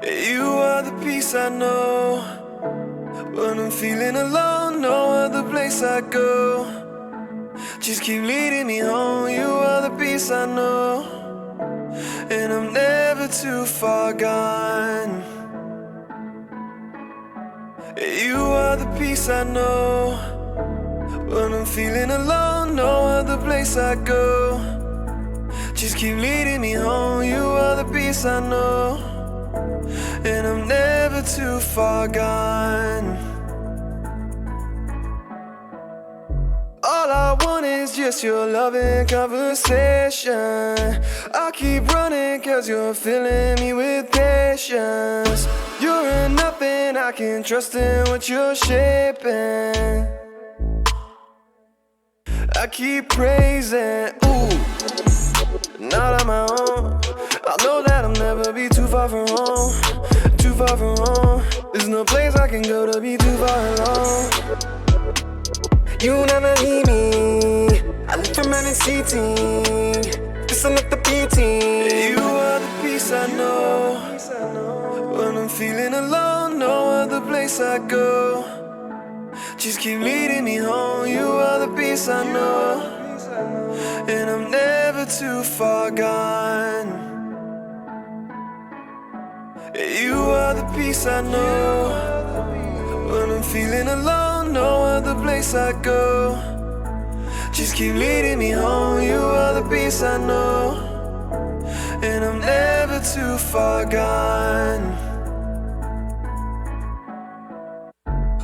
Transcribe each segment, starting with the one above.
You are the peace I know. When I'm feeling alone, no other place I go. Just keep leading me home. You are the peace I know, and I'm never too far gone. You are the peace I know. When I'm feeling alone, no other place I go. Just keep leading me home. You are the peace I know, and I'm never too far gone. All I want is just your loving conversation. I keep running cause you're filling me with patience. You're nothing I can trust in what you're shaping. I keep praising, ooh, not on my own. I know that I'll never be too far from home. Too far from home. There's no place I can go to be too far alone. You never leave me. I live from seating. Listen up the beating. You are the peace I know. When I'm feeling alone, no other place I go. Just keep leading me home. You are the peace I know, and I'm never too far gone. You are the peace I know. When I'm feeling alone, no other place I go. Just keep leading me home. You are the peace I know, and I'm never too far gone.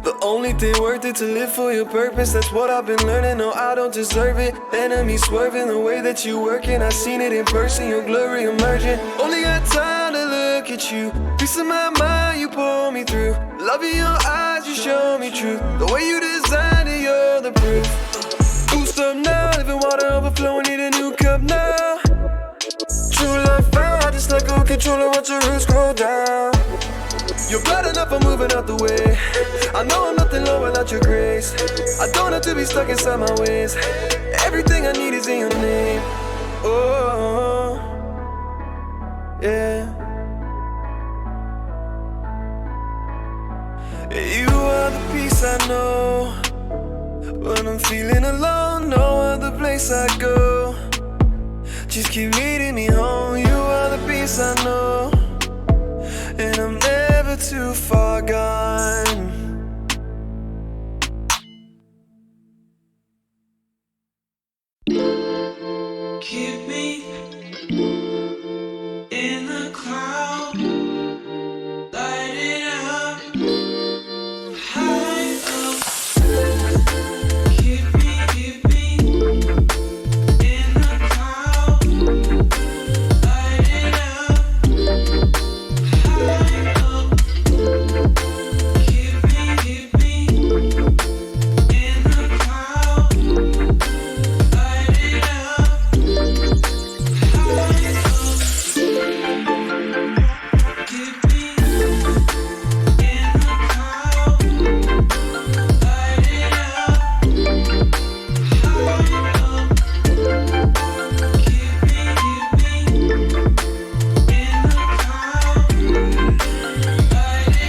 The only thing worth it to live for your purpose. That's what I've been learning. No, I don't deserve it. Enemies swerving the way that you working. I seen it in person, your glory emerging. Only got time to look at you. Peace of my mind, you pull me through. Love in your eyes, you show me truth. The way you designed it, you're the proof. Boost up now, living water overflowing, need a new cup now. True love found, just let go control and watch your roots grow down. You're blood enough, I'm moving out the way. I know I'm nothing low without your grace. I don't have to be stuck inside my ways. Everything I need is in your name. Oh, yeah. You are the peace I know. When I'm feeling alone, no other place I go. Just keep leading me home. You are the peace I know, and I'm never too far gone. Keep me in the cloud, light it up, high up. Keep me in the cloud, light it up, high up. Keep me in the cloud, light it up, high up. Keep me in the cloud, light it up, high up. Keep me in the cloud, light it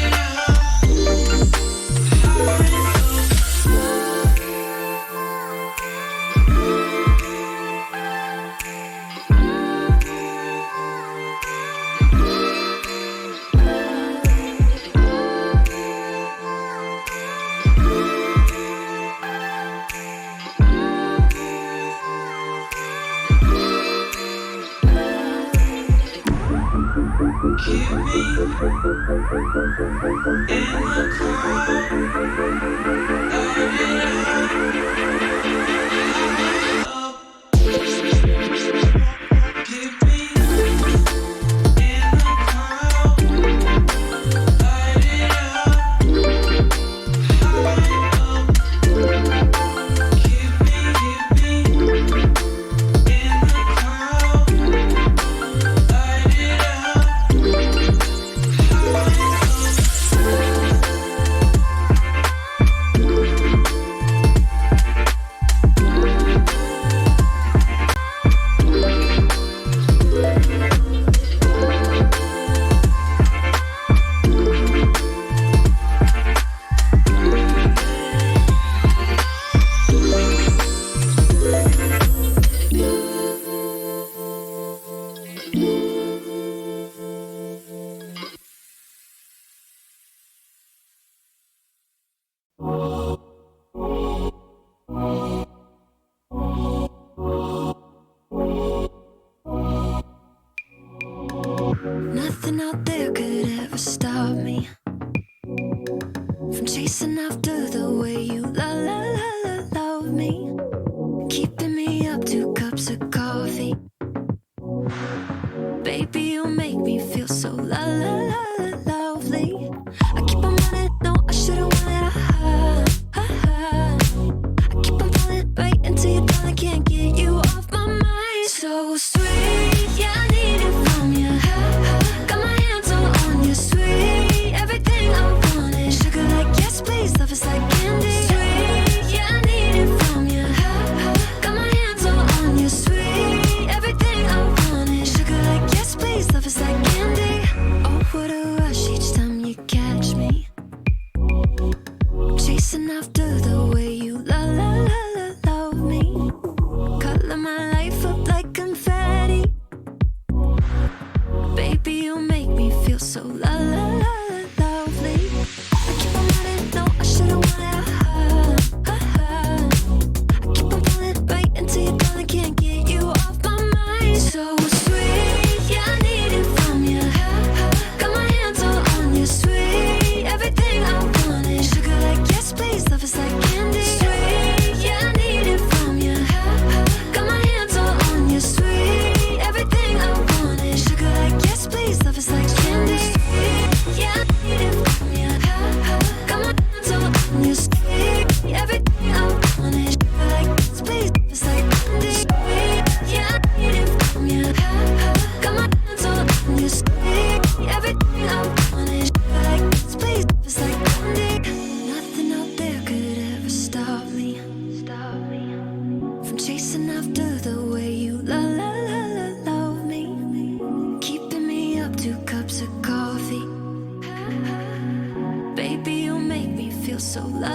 Nothing out there could ever stop me from chasing after the way you love me, keeping me up 2 cups of coffee. Baby, you make me feel so lovely. I keep on running, no, I should've wanted I keep on falling right into your thought, I can't get you off my mind. So sweet, yeah, I need it from you. Got my hands all on you, sweet. Everything I wanted, sugar like yes, please, love is like candy. Sweet, yeah, I need it from you. Got my hands all on you, sweet. Everything I wanted, sugar like yes, please, love is like candy. Oh, what a rush each time you catch me, chasing after the way you love me, color my life up like confetti. Baby, you make me feel so lovely. I keep on running, no, I should've wanted I keep on falling right into your thought, I can't get you off my mind. So sweet, yeah, I need it from you. Got my hands all on you, sweet. Everything I wanted, sugar like yes, please, love is like candy. Sweet, yeah, I need it from you. Got my hands all on you, sweet. Everything I wanted, sugar like yes, please, love is like candy. Sweet, yeah, I need it from you. Got my hands all on you, sweet. Everything I wanted, sugar like yes, please, love is like candy. Sweet, yeah, I need it from you. Got my hands all on you, sweet. Everything I wanted, sugar like yes, please, love is like candy. Nothing out there could ever stop me from chasing after the way you love me, keeping me up 2 cups of coffee. Baby, you make me feel so lovely.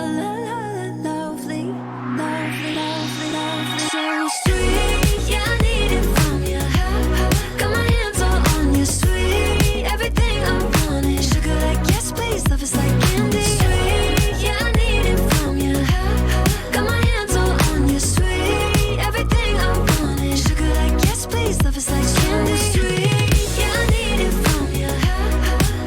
So sweet, yeah, I need it from you. Got my hands all on you, sweet. Everything I wanted, sugar like yes, please, love is like candy. Sweet, yeah, I need it from you. Got my hands all on you, sweet. Everything I wanted, sugar like yes, please, love is like candy. Sweet, yeah, I need it from you.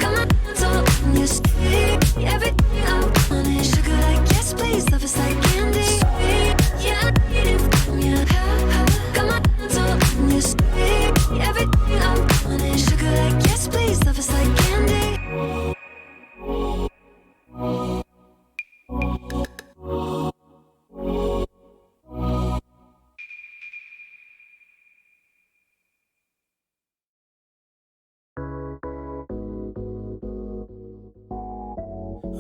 Got my hands all on you, sweet. Everything I wanted, sugar like yes, please, love is like candy. Sweet, yeah, I need it from you. Got my hands all on you, sweet. Everything I wanted, sugar like yes, please, love is like candy.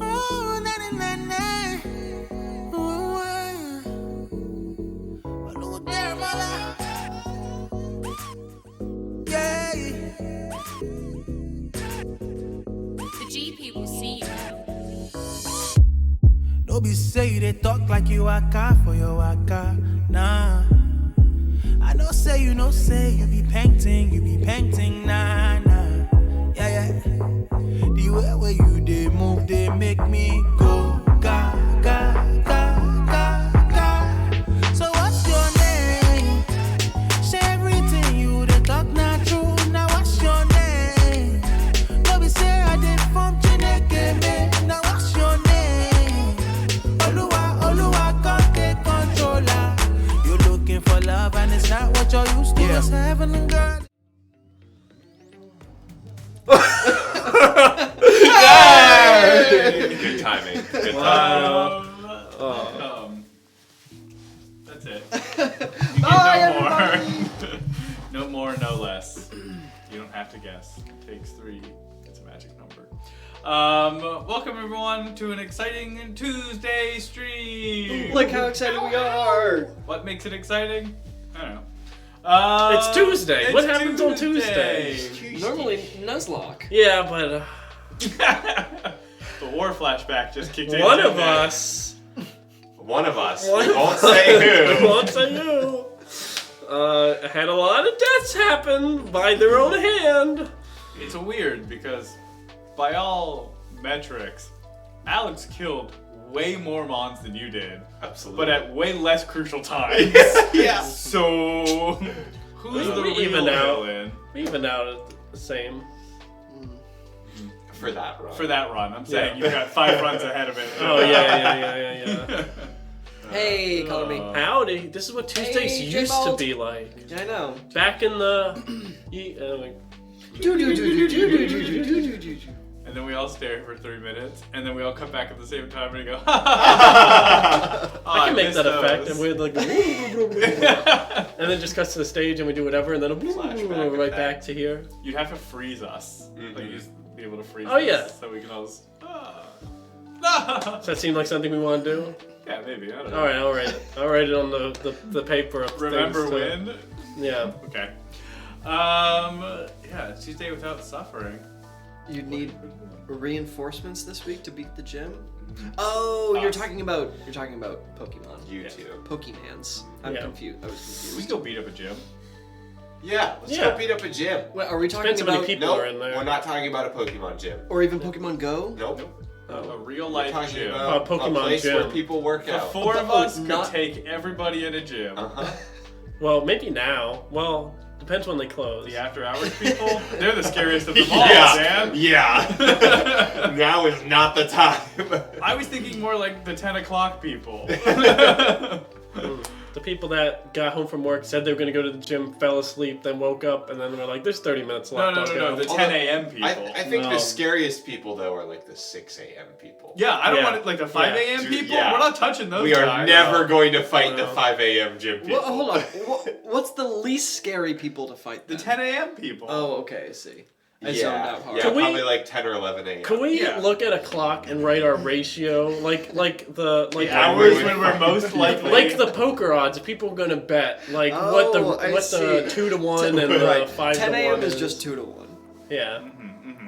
Oh, na na na na. Oh, hello there, mother. Yeah. The G people see you. No be say you they talk like you waka for your waka. Nah. I know say you know say you be painting, nah. Yeah, yeah. The way where you they move, they make me go ga ga ga ga ga. So what's your name? Say everything you they talk not true. Now what's your name? No be say I did from Chineke. Now what's your name? Oluwa, can't take controller. You looking for love and it's not what you're used to. It's heaven and girl. Good timing. Good timing. That's it. You get no more. No more, no less. You don't have to guess. It takes 3. It's a magic number. Welcome everyone to an exciting Tuesday stream. Look how excited we are! What makes it exciting? I don't know. It's Tuesday. It's What happens on Tuesdays? Normally Nuzlocke. Yeah, but The war flashback just kicked in. one of us. One of us. One We of won't say We who. won't say who. Had a lot of deaths happen by their own hand. It's weird because by all metrics, Alex killed way more Mons than you did. Absolutely. But at way less crucial times. Yeah. So who's the We real even out. villain? We even out at the same. For that run. For that run. I'm saying you've got 5 runs ahead of it. Oh yeah. Hey, color me. Howdy. This is what Tuesdays Hey, used to J-Bolt. be like. Yeah, I know. Back in the. And then we all stare for 3 minutes, and then we all come back at the same time and go, I can make that effect, and we're like, and then just cuts to the stage, and we do whatever, and then Flashback right effect. back to here. You'd have to freeze us. Like, you'd be able to freeze Oh, us. yeah. So we can all just, Does that seem like something we want to do? Yeah, maybe. I don't know. All right, I'll write it. I'll write it on the paper. Of Remember things to- when? Yeah. Okay. Yeah, Tuesday without suffering. You need reinforcements this week to beat the gym. Oh, you're Us. talking about Pokemon. You Yeah. two. Pokemans. I'm Yeah. confused. I was confused. We go beat up a gym. Yeah, let's Yeah. go beat up a gym. Wait, are we talking Depends how many about people Nope, are in there. we're not talking about a Pokemon gym. or even Pokemon Go? Nope. A real We're life talking gym. about A Pokemon a place gym. where people work The out. 4 of Oh, us could not- take everybody in a gym. Uh-huh. Well, maybe now. Well, depends when they close. The after hours people, they're the scariest of them all, Yeah. Dan. Yeah. Now is not the time. I was thinking more like the 10 o'clock people. The people that got home from work said they were going to go to the gym, fell asleep, then woke up, and then were like, "There's 30 minutes No, left." no, I'll no, go." no. The Although, 10 a.m. people. I think No. the scariest people though are like the 6 a.m. people. Yeah, I don't Yeah. want it like the 5 a.m. Dude, people. yeah. We're not touching those We are guys. never going to fight the No. 5 a.m. gym people. Well, hold on. What's the least scary people to fight? The Then? 10 a.m. people. Oh, okay. I see. I zoned out hard. Yeah, Can we- probably like 10 or 11 a.m. Can we Yeah. look at a clock and write our ratio, like The Yeah, hours we when would we're most likely. like the poker odds? If people are gonna bet, like Oh, what I the see. 2 to 1 and Right. 5 10 to 1 a.m. is just 2 to 1. Yeah,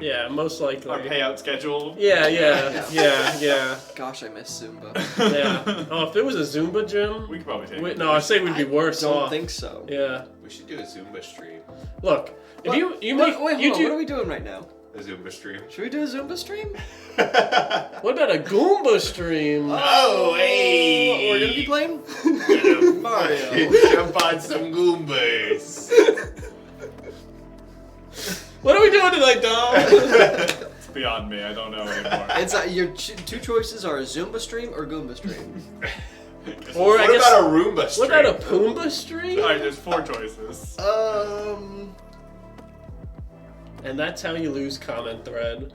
yeah, most likely. Our payout schedule. Yeah. Gosh, I miss Zumba. Yeah. Oh, if it was a Zumba gym, We could probably take it. no, I say we'd be worse Don't off. think so. Yeah. We should do a Zumba stream. Look, if you Wait, make hold you on. do. What are we doing right now? A Zumba stream. Should we do a Zumba stream? What about a Goomba stream? Oh, hey! We're gonna be playing Mario. Jump on some Goombas. What are we doing tonight, Dom? It's beyond me. I don't know anymore. It's your two choices are a Zumba stream or Goomba stream. Or What I guess. about a Roomba stream? What about a Pumbaa stream? Alright, there's 4 choices. And that's how you lose comment thread.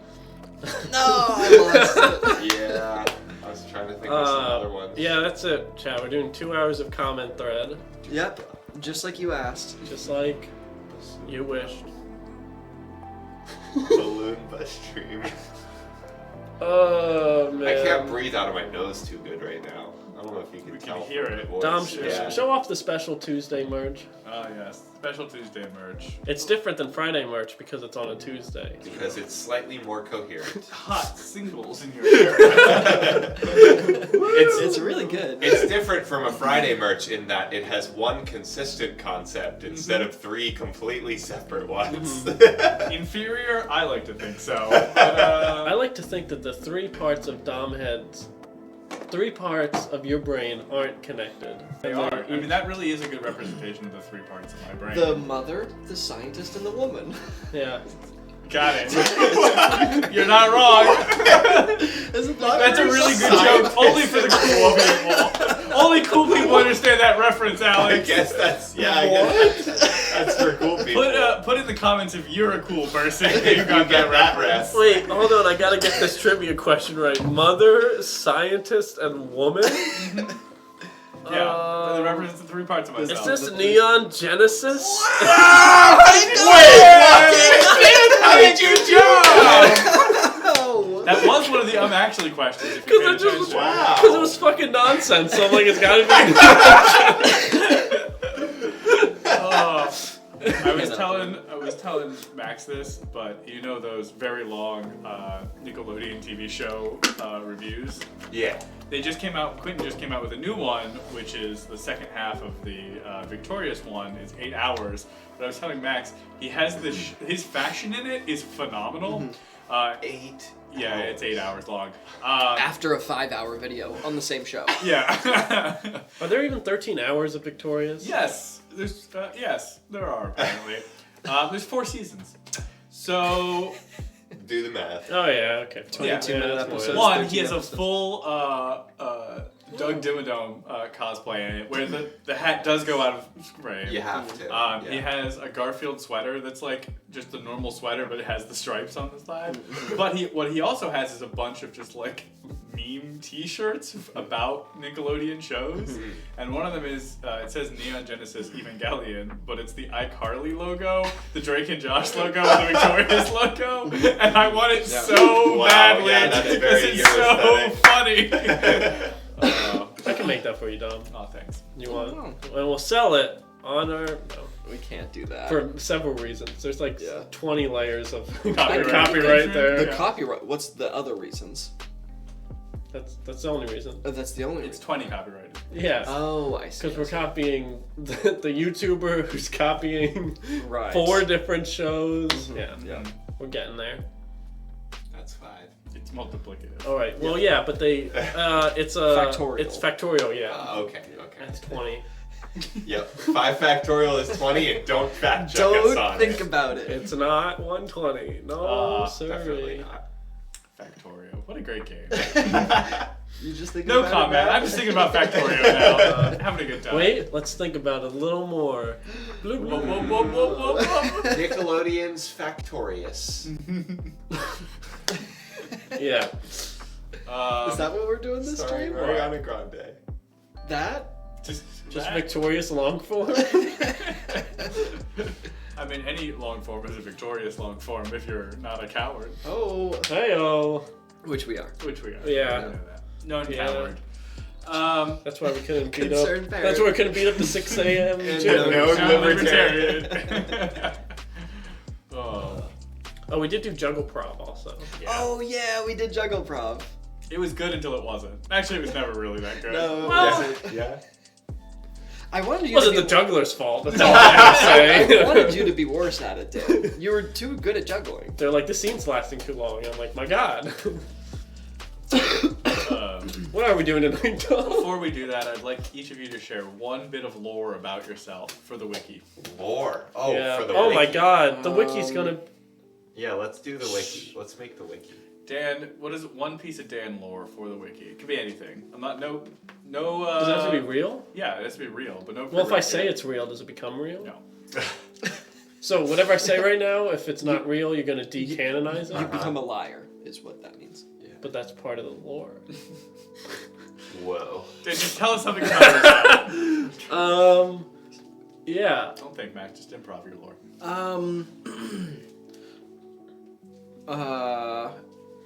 No, I lost it. Yeah. I was trying to think of some other ones. Yeah, that's it, chat. We're doing 2 hours of comment thread, Yep, just like you asked. just like you wished. Balloon bus stream. Oh man. I can't breathe out of my nose too good right now. I don't know if you can We can tell. hear from it. my voice. Dom, Yeah. show off the special Tuesday merch. Oh, yes. Special Tuesday merch. It's different than Friday merch because it's on a Tuesday. Because it's slightly more coherent. Hot singles in your ear. It's really good. It's different from a Friday merch in that it has one consistent concept instead of 3 completely separate ones. Inferior? I like to think so. But, I like to think that the 3 parts of Dom heads, 3 parts of your brain aren't connected. they And are. they're I mean, that really is a good representation of the 3 parts of my brain. The mother, the scientist, and the woman. Yeah. Got it. You're not wrong. That's a really good joke. Only for the cool people. Only cool people understand that reference, I Alex. guess that's that's for cool people. Put in the comments if you're a cool person. You got that reference. Wait, hold on. I gotta get this trivia question right. Mother, scientist, and woman? Yeah, the reference to 3 parts of myself. Is this Neon Genesis? How did you jump? Oh, That was one of the actually questions. If you paid Because attention. it was fucking nonsense, so I'm like, it's gotta I was telling Max this, but you know those very long Nickelodeon TV show reviews? Yeah. They just came out. Quentin just came out with a new one, which is the second half of the Victorious one. It's 8 hours. But I was telling Max, he has this. His fashion in it is phenomenal. 8. Yeah, it's 8 hours long. after a 5-hour video on the same show. Yeah. Are there even 13 hours of Victorious? Yes, there are apparently. There's 4 seasons. So do the math. Oh yeah, okay. 22-minute that's more episodes. than- One, he 13 has a episodes. full Doug Dimmadome cosplay in it, where the hat does go out of frame. You have to. He has a Garfield sweater that's like just a normal sweater, but it has the stripes on the side. But what he also has is a bunch of just like meme T-shirts about Nickelodeon shows, and one of them is it says Neon Genesis Evangelion, but it's the iCarly logo, the Drake and Josh logo, and the Victorious logo, and I want it so Wow, badly. yeah, that's very This is your so aesthetic. funny. I can make that for you, Dom. Oh, thanks. You want? And we'll sell it on our We can't do that. for several reasons. There's like Yeah. 20 layers of Copyright. copyright there. the copyright. What's the other reasons? That's the only reason. Oh, that's the only It's reason. 20 copyrighted. Yes. Oh, I see. Because we're copying the YouTuber who's copying Right. 4 different shows. Yeah, Yeah. we're getting there. That's 5. It's multiplicative. All right. Well, yeah, but they it's Factorial. It's factorial. Yeah. Okay. That's 20. Yep. 5 factorial is 20, and don't fact check us Don't on think it. about it. It's not 120. No, Definitely sorry. not. Factorio. What a great game. You just think No about comment. it now? I'm just thinking about Factorio now. Having a good time. Wait, let's think about it a little more. Bloop, Whoa, bloop. whoa, whoa, whoa, whoa, whoa. Nickelodeon's Factorious. Yeah. Is that what we're doing this Sorry, stream? Ariana Grande. That? Just Just that? victorious long form. I mean, any long form is a victorious long form if you're not a coward, Oh. Heyo. Which we are. which we are. Yeah. I know that. No Yeah. coward. That's why we couldn't beat up. Concerned parent. That's why we couldn't beat up the 6 a.m. And gym. no Sound libertarian. Oh. Oh, we did do juggle prov also. Yeah. Oh yeah, we did juggle prov. It was good until it wasn't. Actually, it was never really that good. No. Well, Yeah. I wanted it you wasn't to the be juggler's fault. That's all I have to I wanted say. you to be worse at it, Dan. You were too good at juggling. They're like, the scene's lasting too long. I'm like, my God. What are we doing tonight, Tom? Before we do that, I'd like each of you to share one bit of lore about yourself for the wiki. Lore. Oh, Yeah. for the Oh wiki. my God, the wiki's gonna. Yeah, let's do the wiki. Let's make the wiki. Dan, what is one piece of Dan lore for the wiki? It could be anything. I'm not no. Does it have to be real? Yeah, it has to be real, but no. Well, if I correct- say it's real, does it become real? No. So whatever I say right now, if it's not real, you're gonna decanonize You it. become a liar, is what that means. But that's part of the lore. Whoa. Dan, just tell us something about yourself. Yeah. Don't think, Mac. Just improv your lore.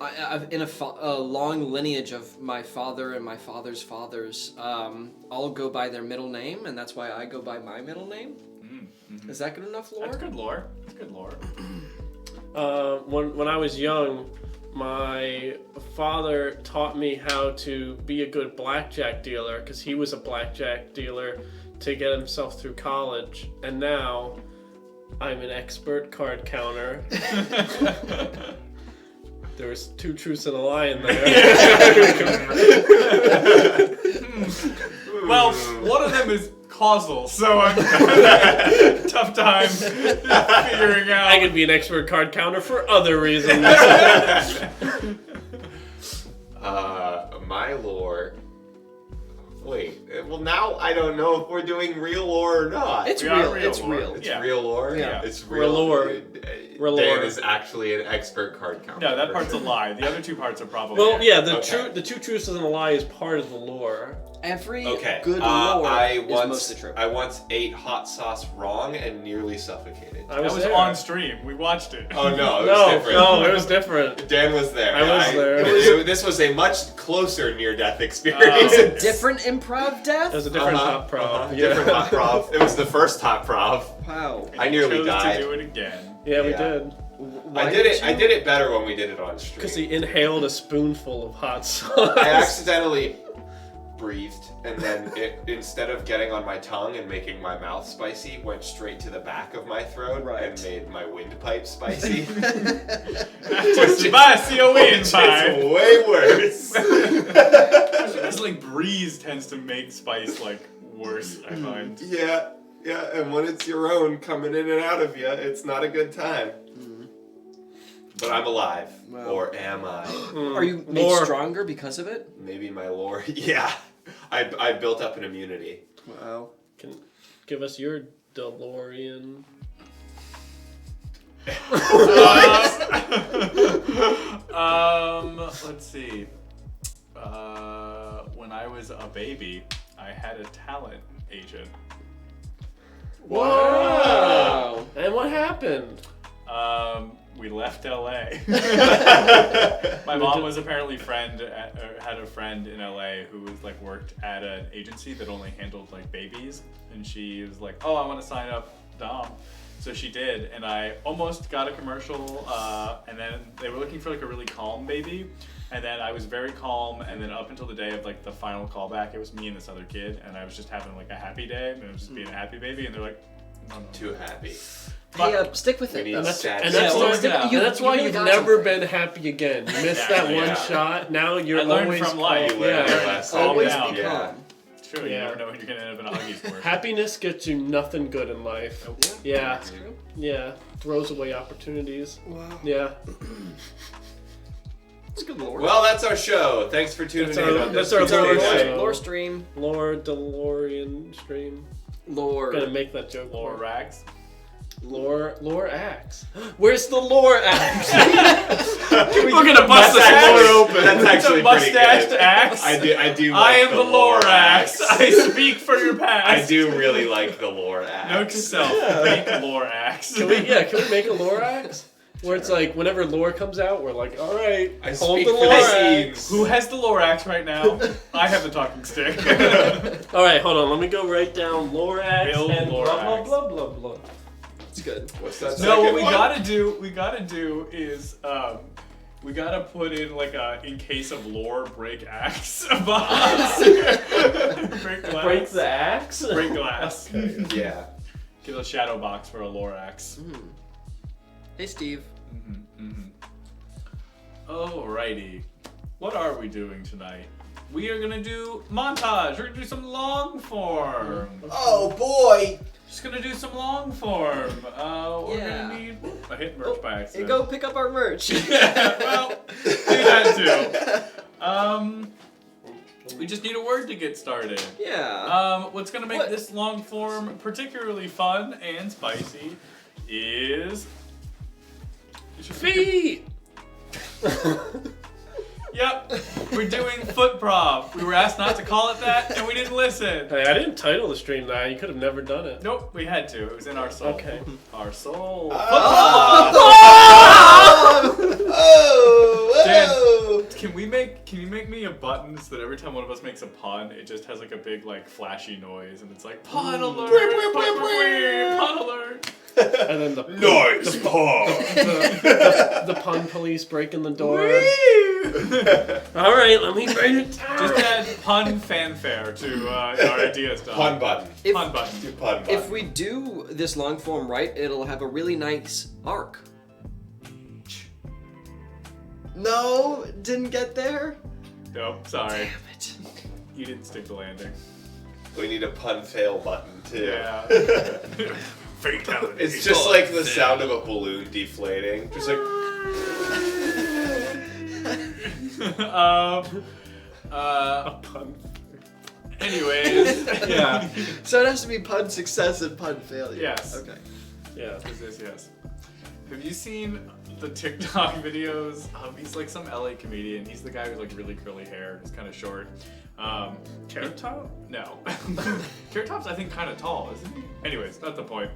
I've in a long lineage of my father and my father's fathers, all go by their middle name, and that's why I go by my middle name. Is that good enough lore? That's good lore. That's good lore. When I was young, my father taught me how to be a good blackjack dealer because he was a blackjack dealer to get himself through college, and now I'm an expert card counter. There was 2 truths and a lie in there. Well, one of them is causal, so I'm tough time figuring out. I could be an expert card counter for other reasons. My lore. Wait. Well, now I don't know if we're doing real lore or not. It's We are real. real It's lore. real. It's Yeah. real lore. Yeah. It's Real real lore. Real Dan lore. is actually an expert card counter. No, that for part's a sure. lie. The other 2 parts are probably. Well, yeah, the Okay. the 2 truths and a lie is part of the lore. Every Okay. good I lore is once mostly true. I once ate hot sauce wrong and nearly suffocated. I That was there. on stream. We watched it. Oh no, it was No, different. no, it was different. Dan was there. I was there. This was a much closer near-death It experience. was a different improv death? It was a different top prov. Yeah. Different hot prov. It was the first hot prov. Wow. I nearly chose died. to do it again. Yeah, we Yeah. did. Why I did it. you? I did it better when we did it on stream. Because he inhaled a spoonful of hot sauce. I accidentally breathed, and then it, instead of getting on my tongue and making my mouth spicy, went straight to the back of my throat Right. and made my windpipe spicy. Spicy a Which windpipe. is way worse. It's like breeze tends to make spice like worse, I find. Yeah, and when it's your own coming in and out of you, it's not a good time. But I'm alive. Wow. Or am I? Are you made Lore. stronger because of it? Maybe my lore. Yeah. I built up an immunity. Wow. Can give us your DeLorean. Let's see. When I was a baby, I had a talent agent. Wow. And what happened? We left LA. My mom was apparently had a friend in LA who was like worked at an agency that only handled like babies, and she was like, "Oh, I want to sign up Dom." So she did, and I almost got a commercial, and then they were looking for like a really calm baby, and then I was very calm, and then up until the day of like the final callback, it was me and this other kid, and I was just having like a happy day, and it was just being a happy baby, and they're like, "No, no." Too happy. Hey, stick with We it. need That's- sad And Yeah, that's, well, why, stick- and you- that's you why really you've got never something. been happy again. You missed Yeah, that one yeah. shot. Now you're I learned always from life. calm. You learn your Yeah. lesson. Always down. be Yeah. calm. It's true. You Yeah. never know when you're gonna end up in a huggy sport. Happiness gets you nothing good in life. Yeah. That's true. Yeah. Throws away opportunities. Wow. Yeah. It's good lore. Well, that's our show. Thanks for tuning That's in our- on this that's our Tuesday lore night. show. Lore stream. Lord DeLorean stream. Lore. Gonna make that joke Lore more. rags. Lore axe. Where's the lore axe? We're gonna bust That's this actually- lore open. that's It's actually a pretty mustached good. axe. I do. I Like am the lore axe. I speak for your past. I do really like the lore axe. Note to self: make lore axe. Can we make a lore axe? Where it's like whenever lore comes out, we're like, all right, I hold speak the for lore the axe. scenes. Who has the lore axe right now? I have the talking stick. All right, hold on. Let me go write down lore axe Build and lore blah blah axe. blah blah blah. It's good. What's that? No, what second we one? gotta do is we gotta put in like a in case of lore break axe box. break glass. Break the axe. Break glass. Yeah. Get a shadow box for a lore axe. Hey, Steve. Alrighty. What are we doing tonight? We are gonna do montage. We're gonna do some long form. Oh boy. Just gonna do some long form. We're Yeah. gonna need. I hit merch by Hey, accident. go pick up our merch. Yeah, well, do that too. We just need a word to get started. Yeah. What's gonna make What? this long form particularly fun and spicy is Feet. Yep, we're doing foot prop. We were asked not to call it that, and we didn't listen. Hey, I didn't title the stream that. You could have never done it. Nope, we had to. It was in our soul. Okay. Our soul. Oh. Dan, can you make me a button so that every time one of us makes a pun, it just has like a big like flashy noise and it's like pun alert, pun alert. And then the Nice paw. the pun police breaking the door. All right, let me write it down. Just add pun fanfare to our ideas. Done. Pun button. Pun button. Do pun button. If we do this long form right, it'll have a really nice arc. No, didn't get there. Nope, sorry. Damn it. You didn't stick the landing. We need a pun fail button too. Yeah. Fatality. It's just like the sound of a balloon deflating. Just like A pun. Anyways, yeah. So it has to be pun success and pun failure. Yes. Okay. Yeah. Yes. Have you seen the TikTok videos? He's like some LA comedian. He's the guy with like really curly hair. He's kind of short. Carrot Top? No. Carrot Top's I think kind of tall, isn't he? Anyways, not the point.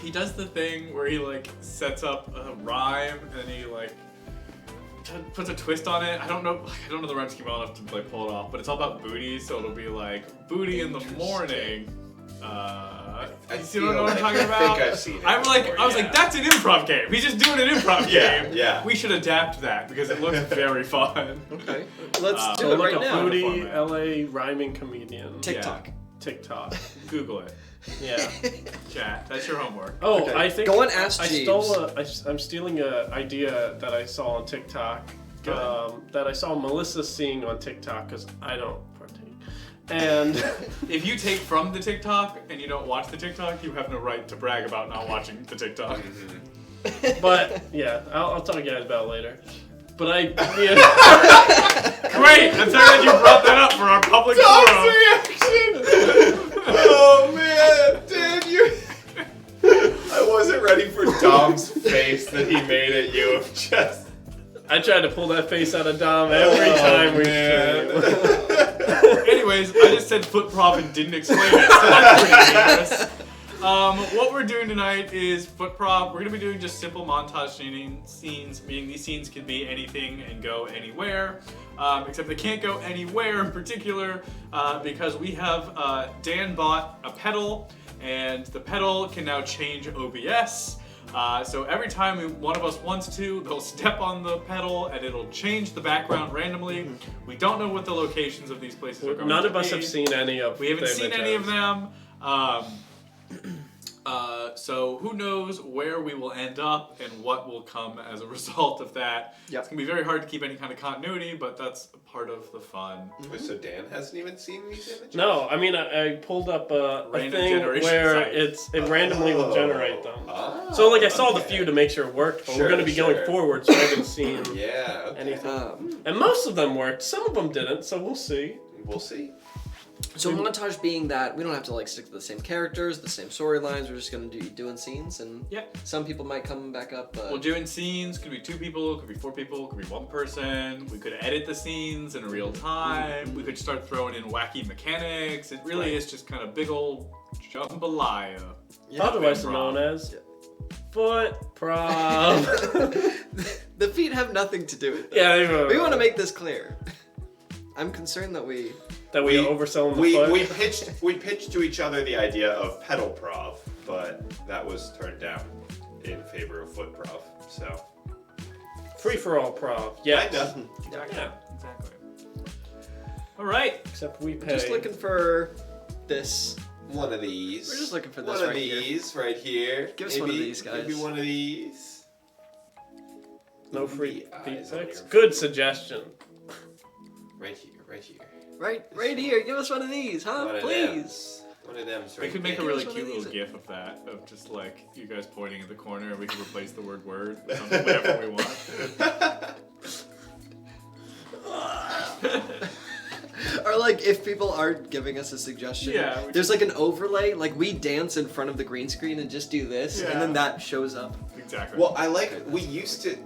He does the thing where he like sets up a rhyme and then he like puts a twist on it. I don't know the rhyme scheme well enough to like pull it off, but it's all about booty, so it'll be like booty in the morning. You see what I'm talking about? I think I've seen it. I was like, that's an improv game. He's just doing an improv Yeah, game. yeah. We should adapt that because it looks very fun. Okay. Let's do So it like right a now. booty Format. LA rhyming comedian. TikTok. TikTok. Google it. Yeah. Chat. That's your homework. Oh, Okay. I think Go and ask I Jeeves. I'm stealing an idea that I saw on TikTok. That I saw Melissa seeing on TikTok because I don't partake. And If you take from the TikTok and you don't watch the TikTok, you have no right to brag about not watching the TikTok. But yeah, I'll talk to you guys about it later. But I yeah. Great! I'm sorry that you brought that up for our public forum. Reaction! Oh man, Dan, you. I wasn't ready for Dom's face that he made at you of just. I tried to pull that face out of Dom every time we stream. Anyways, I just said foot prop and didn't explain it, so that's pretty dangerous. What we're doing tonight is foot prop. We're gonna be doing just simple montage scenes, meaning these scenes can be anything and go anywhere, except they can't go anywhere in particular because we have Dan bought a pedal, and the pedal can now change OBS. So every time one of us wants to, they'll step on the pedal and it'll change the background randomly. We don't know what the locations of these places are going to be. None of us have seen any of them. We haven't seen any of them. So who knows where we will end up and what will come as a result of that. Yep. It's going to be very hard to keep any kind of continuity, but that's part of the fun. Wait, so Dan hasn't even seen these images? No, I mean I pulled up a Random thing generation where site. it randomly will generate them. Oh, So like I saw the okay. few to make sure it worked, but we're Sure, going to be going sure. forward, so I haven't seen Yeah, okay. anything. And most of them worked. Some of them didn't, so we'll see. We'll see. So montage being that we don't have to like stick to the same characters, the same storylines. We're just gonna do doing scenes, and some people might come back up. We're doing scenes. Could be 2 people. Could be 4 people. Could be 1 person. We could edit the scenes in real time. We could start throwing in wacky mechanics. It really is just kind of big old jambalaya. Otherwise known as foot prop. The feet have nothing to do with it. Yeah, we want to make this clear. I'm concerned that we oversell the foot. We pitched to each other the idea of pedal prov, but that was turned down in favor of foot prov. So free for all prop. Yeah. Kinda. Exactly. All right. Except we pay. just looking for this. One of these. We're just looking for this One of right here. these right here. Give us one of these, guys. Maybe one of these. No free The eyes on pics. your Good foot. suggestion. Right here, right here. Right here. Give us one of these, huh? One of Please. One of them's We right could make a there. really Give us cute one of little these. gif of that, of just like you guys pointing at the corner, and we can replace the word with something, whatever we want. Or like if people aren't giving us a suggestion, Yeah, there's like an overlay, like we dance in front of the green screen and just do this, and then that shows up. Exactly. Well, I like we used to.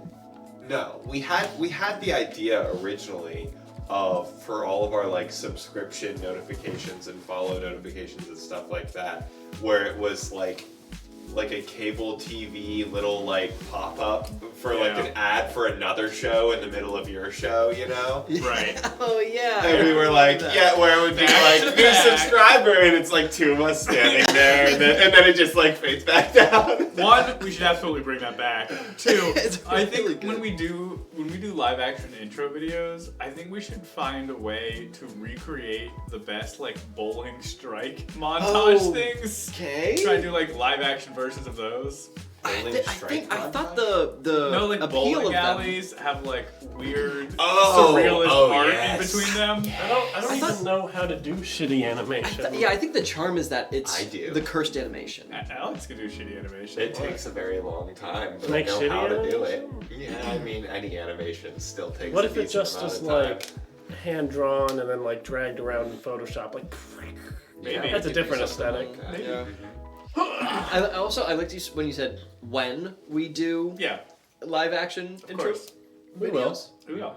No, we had the idea originally of for all of our like subscription notifications and follow notifications and stuff like that, where it was like a cable TV little like pop up for like an ad for another show in the middle of your show, you know? Right. Oh yeah. And we were like, yeah, where it would be like new subscriber, and it's like 2 of us standing there, and then it just like fades back down. 1, we should absolutely bring that back. 2, It's I think really good. when we do live action intro videos, I think we should find a way to recreate the best like bowling strike montage things. Okay. Try to do like live action versions of those. I thought the No, like appeal bowling of them. alleys have like weird Oh, surrealist oh, art yes. in between them. I don't even know how to do shitty animation. Yeah, I think the charm is that it's I do. the cursed animation. Alex can do shitty animation. It takes a very long time to Like know shitty how to do it. animation? Yeah, I mean, any animation still takes What a if it decent just amount is of time. like hand drawn and then like dragged around in Photoshop? Like Maybe. that's a you could do different something aesthetic. like that. Yeah. I liked you when you said when we do Yeah, live action of intro. course. We will. We will.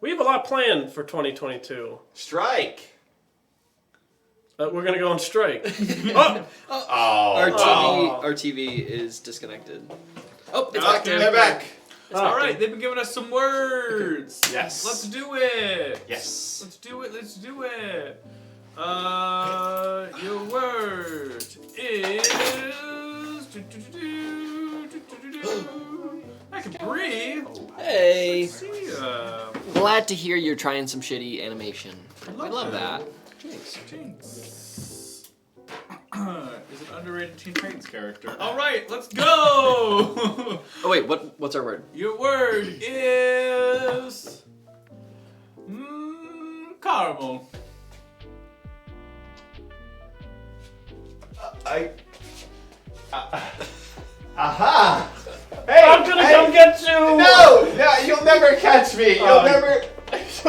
We have a lot planned for 2022. Strike! We're gonna go on strike. Oh, Our TV is disconnected. Oh, it's oh, back. they're back. All right, they've been giving us some words. Yes. Let's do it. Yes. Let's do it. Let's do it. Your word is. I can breathe. Hey. Let's see. Glad to hear you're trying some shitty animation. I love that. Jinx. Is an underrated Teen Titans character. All right, let's go. Oh wait, what's our word? Your word is caramel. Aha! I'm gonna come get you! No, you'll never catch me. You'll Oh.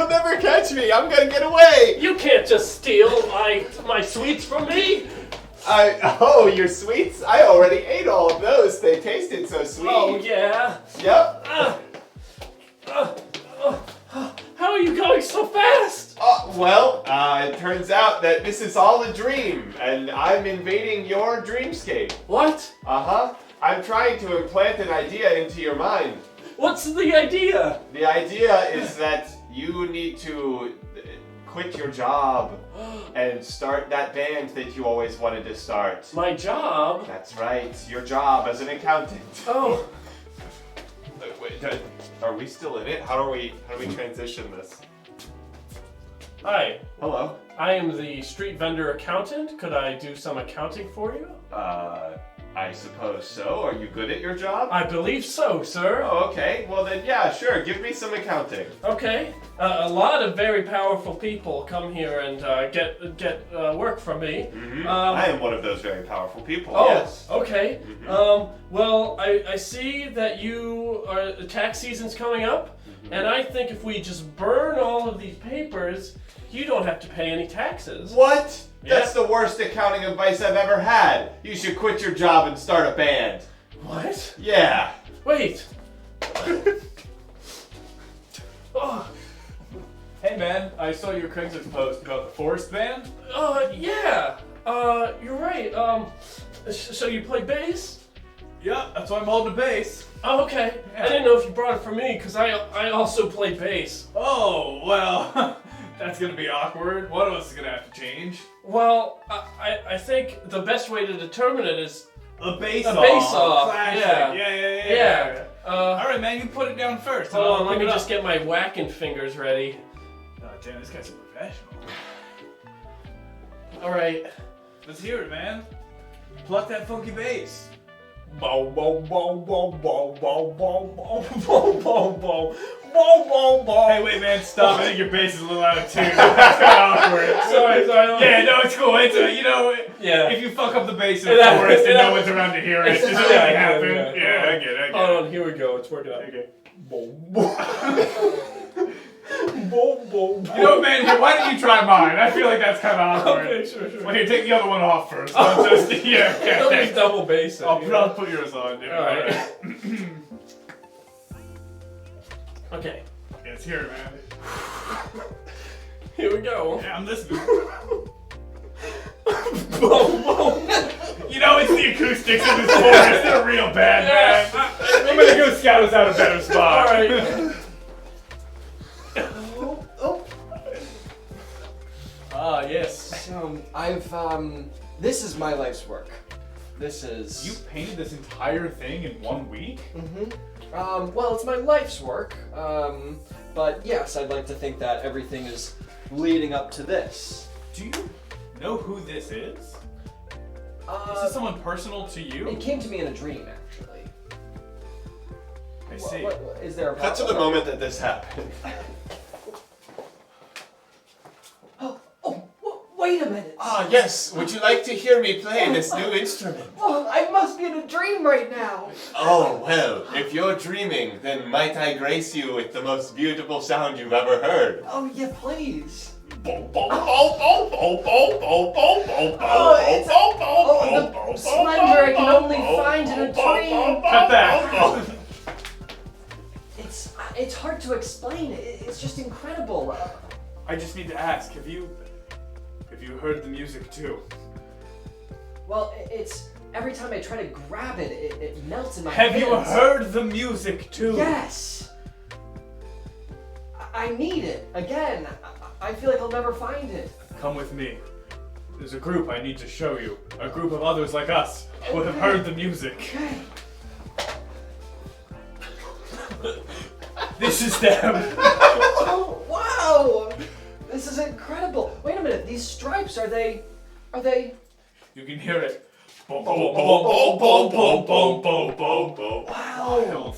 never catch me. I'm gonna get away. You can't just steal my sweets from me! Oh, your sweets? I already ate all of those. They tasted so sweet. Oh, yeah. Yep. How are you going so fast? Well, it turns out that this is all a dream, and I'm invading your dreamscape. What? Uh-huh. I'm trying to implant an idea into your mind. What's the idea? The idea is that you need to quit your job and start that band that you always wanted to start. My job? That's right, your job as an accountant. Oh. Wait, are we still in it? How do we transition this? Hi, Hello. I am the street vendor accountant. Could I do some accounting for you? I suppose so. Are you good at your job? I believe so, sir. Oh, okay. Well then, yeah, sure. Give me some accounting. Okay. A lot of very powerful people come here and get work from me. Mm-hmm. I am one of those very powerful people. Oh, Yes. okay. Mhm. Well, I see that the tax season's coming up, and I think if we just burn all of these papers, you don't have to pay any taxes. What? Yeah. That's the worst accounting advice I've ever had. You should quit your job and start a band. What? Yeah. Wait. Oh, Hey man, I saw your Craigslist post about the Forest Band. yeah. You're right. So you play bass? Yeah, that's why I'm holding a bass. Oh, okay. Yeah. I didn't know if you brought it for me, because I also play bass. Oh, well, that's gonna be awkward. One of us is gonna have to change. Well, I think the best way to determine it is A bass A off. bass off, Classic. yeah. Yeah. yeah. Alright, man, you put it down first. and Hold I'll on, let pick me it just up. get my whacking fingers ready. Oh, damn, this guy's a professional. All right. Let's hear it, man. Pluck that funky bass. Bow bow bow bow bow bow bow bow bow bow bow bow bow. Hey, wait, man, stop. I think your bass is a little out of tune. That's kind of awkward. Sorry. Yeah, no, it's cool. It's you know, Yeah. if you fuck up the bass in It the happens, forest it and no happens. one's around to hear it, does it Yeah, really yeah, happen? yeah. Yeah, I get it. Hold on, here we go. It's working out. Okay. Bow bow. Bow bow. You know, man, here, why don't you try mine? I feel like that's kind of awkward. Okay, sure. Well, here, take the other one off first. Don't just, yeah, Don't okay. be double bass. I'll put yours on, dude. All right. Okay. Yeah, let's hear it, man. Here we go. Yeah, I'm listening. Bow bow. You know, it's the acoustics in this forest. They're real bad, man. I'm gonna go scout us out a better spot. All right. Ah, yes. So this is my life's work. This is. You painted this entire thing in 1 week? Well, it's my life's work. But yes, I'd like to think that everything is leading up to this. Do you know who this is? Is this someone personal to you? It came to me in a dream, actually. I see. What, is there a Cut to the problem? moment that this happened. Wait a minute. Ah, yes. Would you like to hear me play this new instrument? Oh, I must be in a dream right now. Oh, well, if you're dreaming, then might I grace you with the most beautiful sound you've ever heard? Oh, yeah, please. Oh, the splendor I can only find in a dream. Cut that. It's hard to explain. It's just incredible. I just need to ask, have you heard the music too? Well, it's every time I try to grab it, it melts in my Have hands. you heard the music too? Yes. I need it again. I feel like I'll never find it. Come with me. There's a group I need to show you. A group of others like us who have heard the music. Okay. This is them. Oh, wow! This is incredible. Wait a minute. These stripes, are they? You can hear it. Oh, Wow.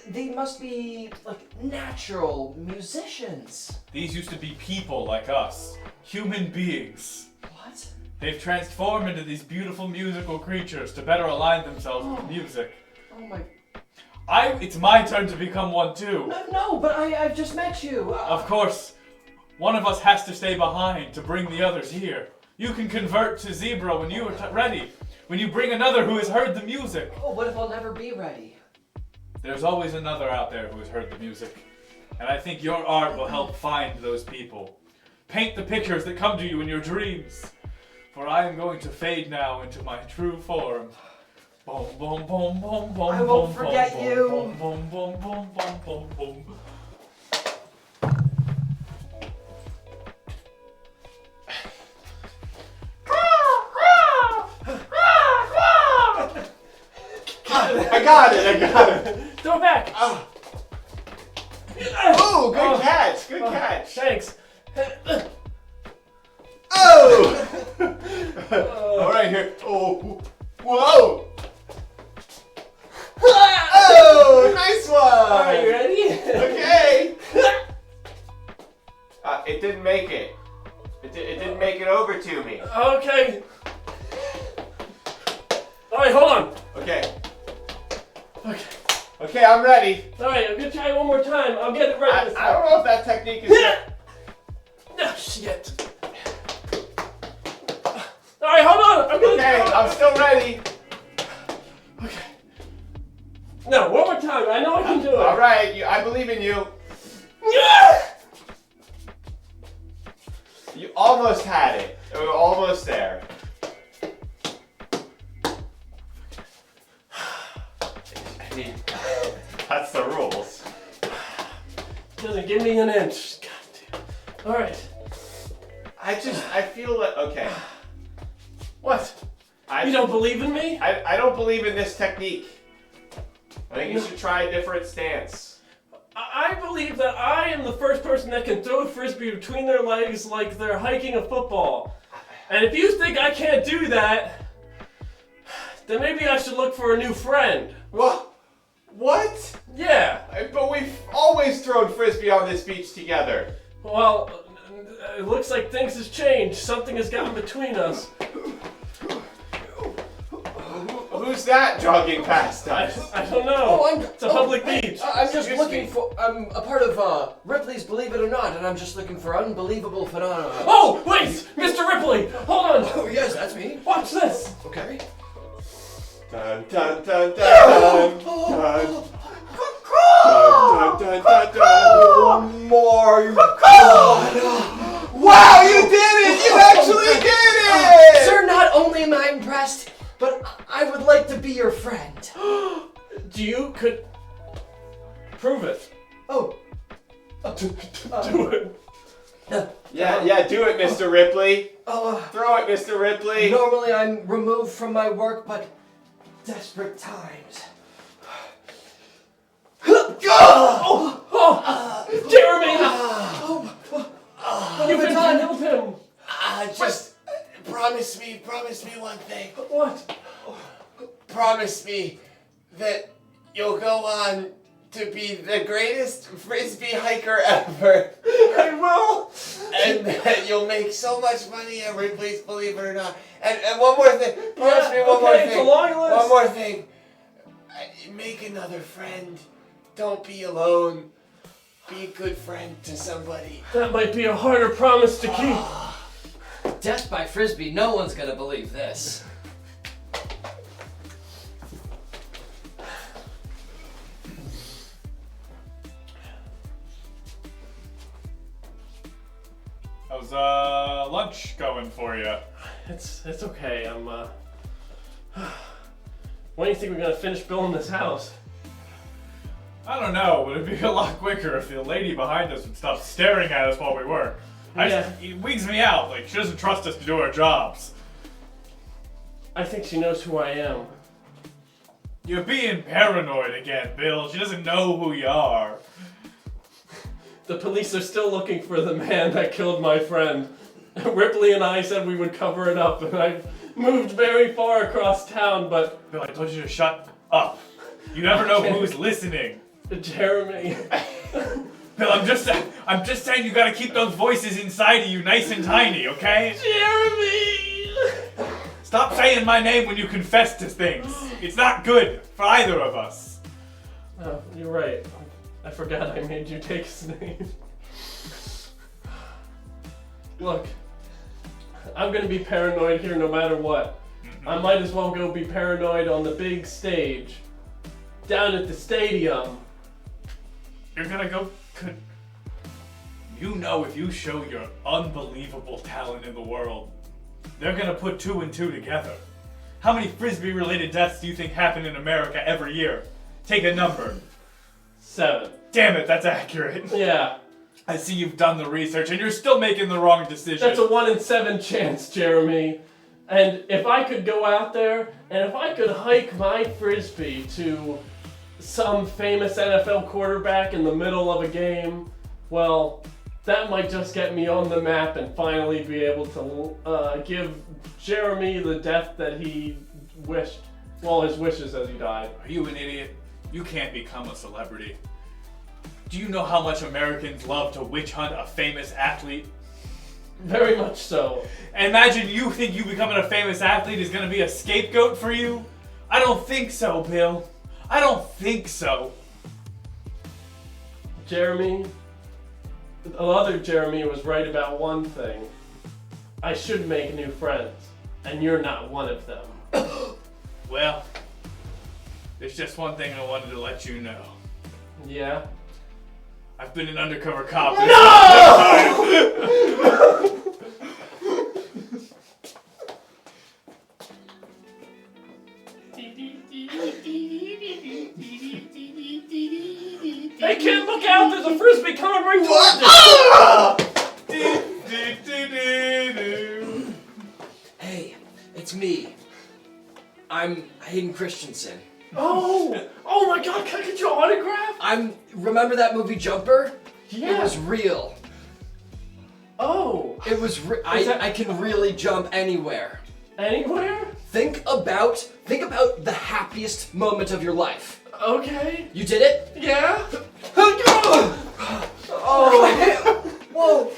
They must be like natural musicians. These used to be people like us. Human beings. What? They've transformed into these beautiful musical creatures to better align themselves with the music. Oh my It's my turn to become one too. No, but I've just met you. Of course, one of us has to stay behind to bring the others here. You can convert to zebra when you are ready. When you bring another who has heard the music. Oh, what if I'll never be ready? There's always another out there who has heard the music. And I think your art will help find those people. Paint the pictures that come to you in your dreams. For I am going to fade now into my true form. Boom, boom, boom, boom, boom. I won't boom, forget boom, you. Boom, boom, boom, boom, boom, boom, boom. I got it. Throw it back. Oh, good catch. Good catch. Thanks. Oh! All right, here. Oh, whoa! Oh, nice one! Are you ready? Okay. It didn't make it. It didn't make it over to me. Okay. Alright, hold on. Okay. Okay. Okay, I'm ready. Alright, I'm gonna try it one more time. I'll get it right this I time. don't know if that technique is. Oh, shit. Alright, hold on. I'm gonna Okay, try it. I'm still ready. Okay. No, one more time. I know I can do it. All right, I believe in you. You almost had it. We were almost there. I mean, that's the rules. Doesn't give me an inch. God damn. Alright. I feel that, okay. What? I You don't believe in me? I don't believe in this technique. I think you should try a different stance. I believe that I am the first person that can throw a frisbee between their legs like they're hiking a football. And if you think I can't do that, then maybe I should look for a new friend. What? What? Yeah. But we've always thrown frisbee on this beach together. Well, it looks like things has changed. Something has gotten between us. Who's that jogging past us? I don't know. Oh, it's a public beach. I'm just Excuse looking me. for. I'm a part of Ripley's Believe It or Not, and I'm just looking for unbelievable phenomena. Oh, wait! Mr. Ripley! Hold on! Oh, yes, that's me. Watch this! Okay. Dun dun dun dun dun dun. Dun, dun, dun, dun, dun. Oh my God! Wow, you did it! You actually did it! Sir, not only am I impressed, but I would like to be your friend. Could prove it. Oh. Do it. Yeah, do it, Mr. Ripley. Oh, Throw it, Mr. Ripley. normally I'm removed from my work, but desperate times. Jeremy! You but can Don- help him! Just promise me one thing. What? Promise me that you'll go on to be the greatest frisbee hiker ever. I will. And that you'll make so much money at Ripley's, believe it or not. And one more thing. Promise me one more okay, it's a thing. long list. One more thing. Make another friend. Don't be alone. Be a good friend to somebody. That might be a harder promise to keep. Death by Frisbee, no one's gonna believe this. How's lunch going for you? It's okay. When do you think we're gonna finish building this house? I don't know, but it'd be a lot quicker if the lady behind us would stop staring at us while we work. It wigs me out, like she doesn't trust us to do our jobs. I think she knows who I am. You're being paranoid again, Bill. She doesn't know who you are. The police are still looking for the man that killed my friend. Ripley and I said we would cover it up, and I moved very far across town, but Bill, I told you to shut up. You never know who's listening. Jeremy. Bill, I'm just saying you gotta keep those voices inside of you nice and tiny, okay? Jeremy! Stop saying my name when you confess to things. It's not good for either of us. Oh, you're right. I forgot I made you take his name. Look, I'm gonna be paranoid here no matter what. I might as well go be paranoid on the big stage. Down at the stadium. You're gonna go. You know, if you show your unbelievable talent in the world, they're gonna put 2 and 2 together. How many Frisbee-related deaths do you think happen in America every year? Take a number. 7. Damn it, that's accurate. Yeah. I see you've done the research and you're still making the wrong decision. That's a 1 in 7 chance, Jeremy. And if I could go out there and if I could hike my Frisbee to some famous NFL quarterback in the middle of a game, well, that might just get me on the map and finally be able to give Jeremy the death that he wished. Well, his wishes as he died. Are you an idiot? You can't become a celebrity. Do you know how much Americans love to witch hunt a famous athlete? Very much so. Imagine you think you becoming a famous athlete is gonna be a scapegoat for you? I don't think so, Bill. I don't think so. Jeremy, the other Jeremy was right about one thing. I should make new friends, and you're not one of them. Well, there's just one thing I wanted to let you know. Yeah? I've been an undercover cop. No! Hey kid, look out! There's a Frisbee coming right towards us! Hey, it's me. I'm Hayden Christensen. Oh my god, can I get your autograph? Remember that movie Jumper? Yeah. It was real. Oh. It was I can really jump anywhere. Anywhere? Think about the happiest moment of your life. Okay. You did it? Yeah? Oh. Whoa.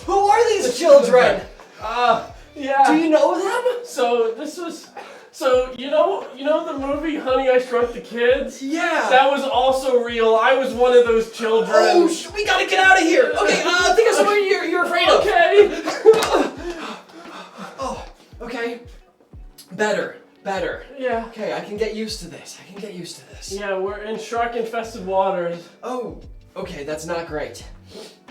Who are these children? Yeah. Do you know them? So you know the movie Honey, I Shrunk the Kids? Yeah. That was also real. I was one of those children. Oh, we gotta get out of here. Okay, think of something you're afraid of. Okay. Oh, okay. Better. Yeah. Okay, I can get used to this. Yeah, we're in shark-infested waters. Oh, okay, that's not great.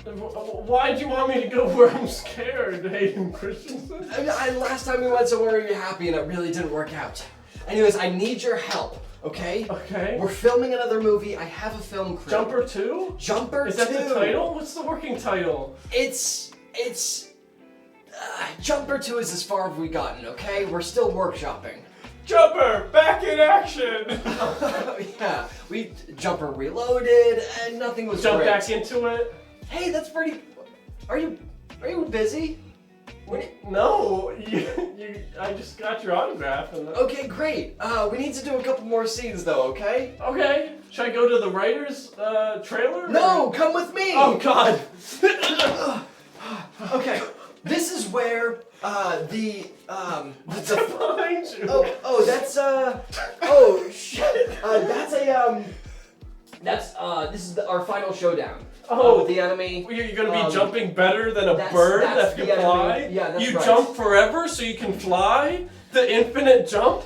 Why'd you want me to go where I'm scared, Hayden Christensen? Last time we went somewhere you were happy and it really didn't work out. Anyways, I need your help, okay? Okay. We're filming another movie. I have a film crew. Jumper 2? Jumper 2. Is that the title? What's the working title? It's Jumper 2 is as far as we've gotten, okay? We're still workshopping. Jumper, back in action! Yeah, we Jumper reloaded and nothing was Jump great. back into it? Hey, that's pretty. Are you busy? No, I just got your autograph. Okay, great. We need to do a couple more scenes though, okay? Okay. Should I go to the writer's trailer? No, come with me. Oh God. Okay, this is where What's behind you? Oh, that's shit. This is our final showdown. With the enemy. You're gonna be jumping better than a that's bird that the can fly? enemy. Yeah, that's you right. jump forever so you can fly? The infinite jump?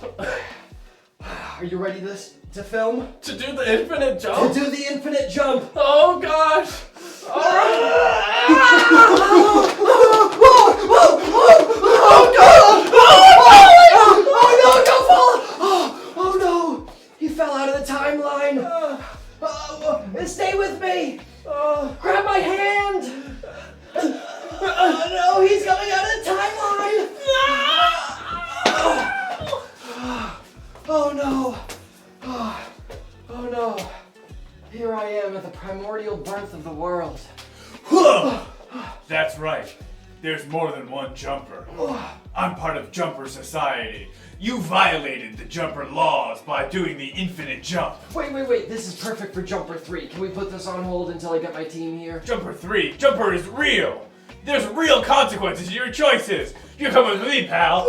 Are you ready to film? To do the infinite jump? To do the infinite jump. Oh gosh! Alright! Oh god! Oh no! Don't fall! Oh no! He fell out of the timeline. Stay with me. Grab my hand. No, he's coming out of the timeline. Oh no! Oh no! Here I am at the primordial birth of the world. That's right. There's more than one Jumper. I'm part of Jumper Society. You violated the Jumper laws by doing the infinite jump. Wait. This is perfect for Jumper 3. Can we put this on hold until I get my team here? Jumper 3. Jumper is real. There's real consequences to your choices. You're coming with me, pal.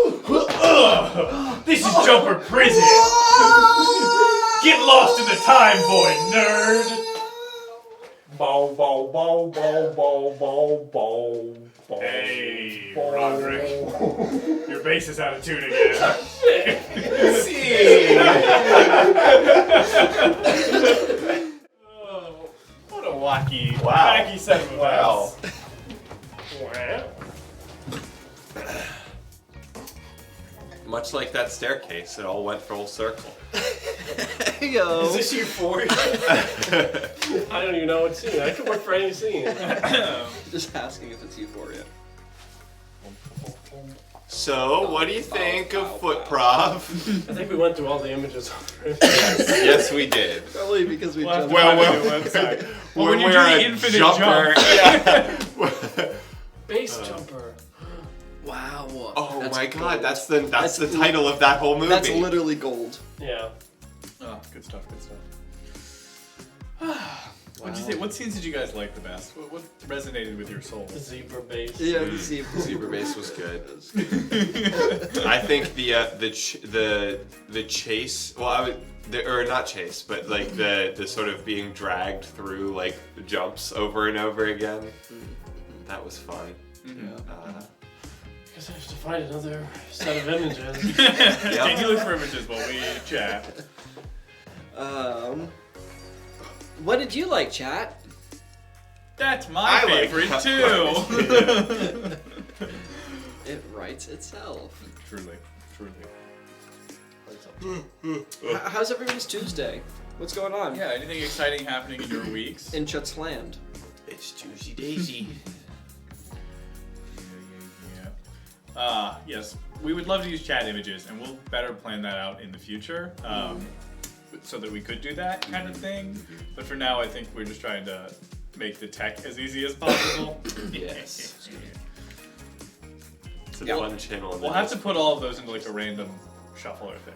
This is Jumper Prison. Get lost in the time void, nerd! Bow, bow, bow, bow, bow, bow, bow, bow. Hey, Roderick. Your bass is out of tune again. Oh, what a wacky set of events. Much like that staircase, it all went full circle. Yo. Is this Euphoria? I don't even know what scene. I could work for any scene. Just asking if it's Euphoria. So, what do you think of foot prop? I think we went through all the images already. Yes, we did. Probably because we jumped. Well, when you do the infinite jump. Yeah. Base jumper. Wow. Oh That's my gold. god, that's the title of that whole movie. That's literally gold. Yeah. Oh, good stuff. What'd you say? What scenes did you guys like the best? What resonated with your soul? The zebra base. Yeah, the zebra. Zebra base was good. I think the chase. Well, or not chase, but like the sort of being dragged through like the jumps over and over again. That was fun. Guess I have to find another set of images. Can you look for images while we chat? What did you like, chat? That's my I like favorite that too. It writes itself. Truly. How's everyone's Tuesday? What's going on? Yeah. Anything exciting happening in your weeks? In Chut's land. It's Juicy Daisy. Yes, we would love to use chat images, and we'll better plan that out in the future, so that we could do that kind of thing. But for now, I think we're just trying to make the tech as easy as possible. Yes. It's a fun channel. We'll have to put all of those into like a random shuffler thing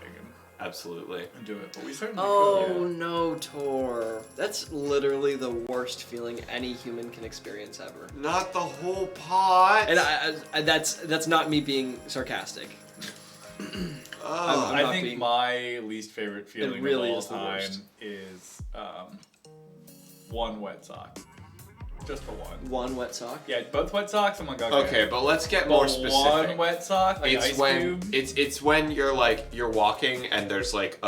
Absolutely. and do it, but we certainly Oh could. no, Tor. That's literally the worst feeling any human can experience ever. Not the whole pot. And I that's not me being sarcastic. I not think being- my least favorite feeling really of all is the time worst. is one wet sock. Just for one. One wet sock. Yeah, both wet socks. I'm like, Okay, but let's get But more specific. one wet sock, like It's ice when cube. it's when you're walking and there's like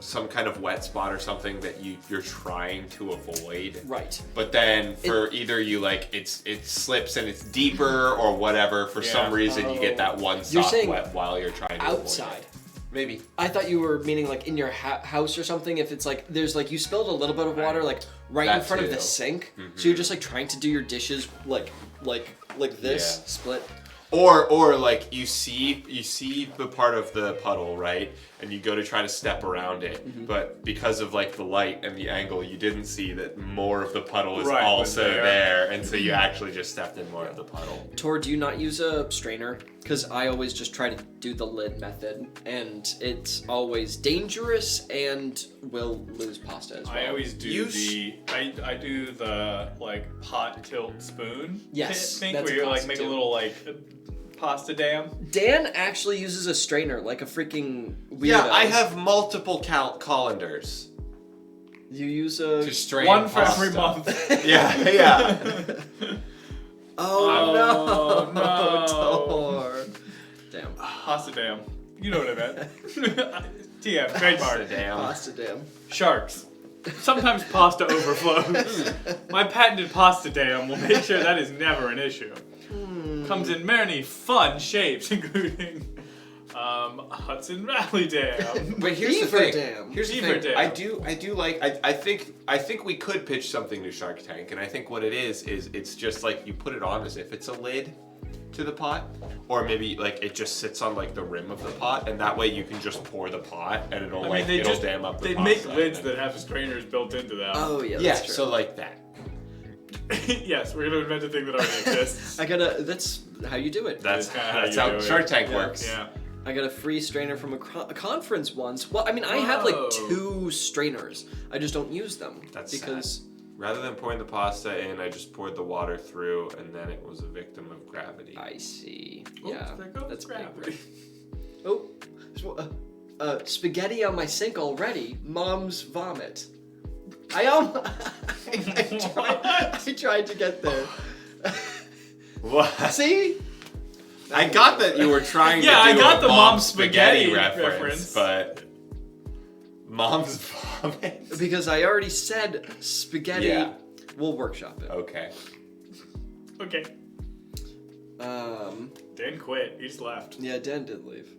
some kind of wet spot or something that you're trying to avoid. Right. But then for either you like it slips and it's deeper or whatever, for some reason you get that one You're sock saying wet while you're trying to outside. avoid it. Maybe. I thought you were meaning like in your house or something. If it's like there's like you spilled a little bit of water like right in That front of too. the sink, so you're just like trying to do your dishes like this Yeah. split. Or like you see the part of the puddle, right? And you go to try to step around it, but because of like the light and the angle, you didn't see that more of the puddle is Right, was also there. there, and so you actually just stepped in more of the puddle. Tor, do you not use a strainer? Because I always just try to do the lid method, and it's always dangerous and will lose pasta as well. I always do You I do the like pot tilt spoon Yes, thing that's where you like pasta make too. a little like pasta dam. Dan actually uses a strainer like a freaking weirdo. Yeah, I have multiple colanders You use a. to strain One for pasta. every month. Yeah. Oh no! no. Tor. Damn. Pasta dam. You know what I meant. TM, trademark. Damn. Pasta damn. Sharks. Sometimes pasta overflows. My patented pasta dam will make sure that is never an issue. Comes in many fun shapes, including Hudson Valley Dam. But here's Beaver the thing. dam. Here's the Beaver thing. dam. I do like. I think we could pitch something to Shark Tank, and I think what it is it's just like you put it on as if it's a lid to the pot, or maybe like it just sits on like the rim of the pot, and that way you can just pour the pot, and it'll it'll dam up the they pasta. make lids that have strainers built into them. Oh yeah. Yeah, That's true. so like that. Yes, we're gonna invent a thing that already exists. I gotta. That's how you do it. That's kinda how that's you how do it. Shark Tank Yeah. works. Yeah. I got a free strainer from a conference once. Well, I mean, I have like Whoa. 2 strainers. I just don't use them That's because. Rather than pouring the pasta in, I just poured the water through, and then it was a victim of gravity. I see. Oops, Yeah, there goes that's gravity. big. Oh, spaghetti on my sink already. Mom's vomit. I tried to get there. What? See? I got that you were trying to do I got a the mom's mom's spaghetti reference, but mom's vomit. Because I already said spaghetti. Yeah. We'll workshop it. Okay. Okay. Dan quit. He just left. Yeah, Dan did leave.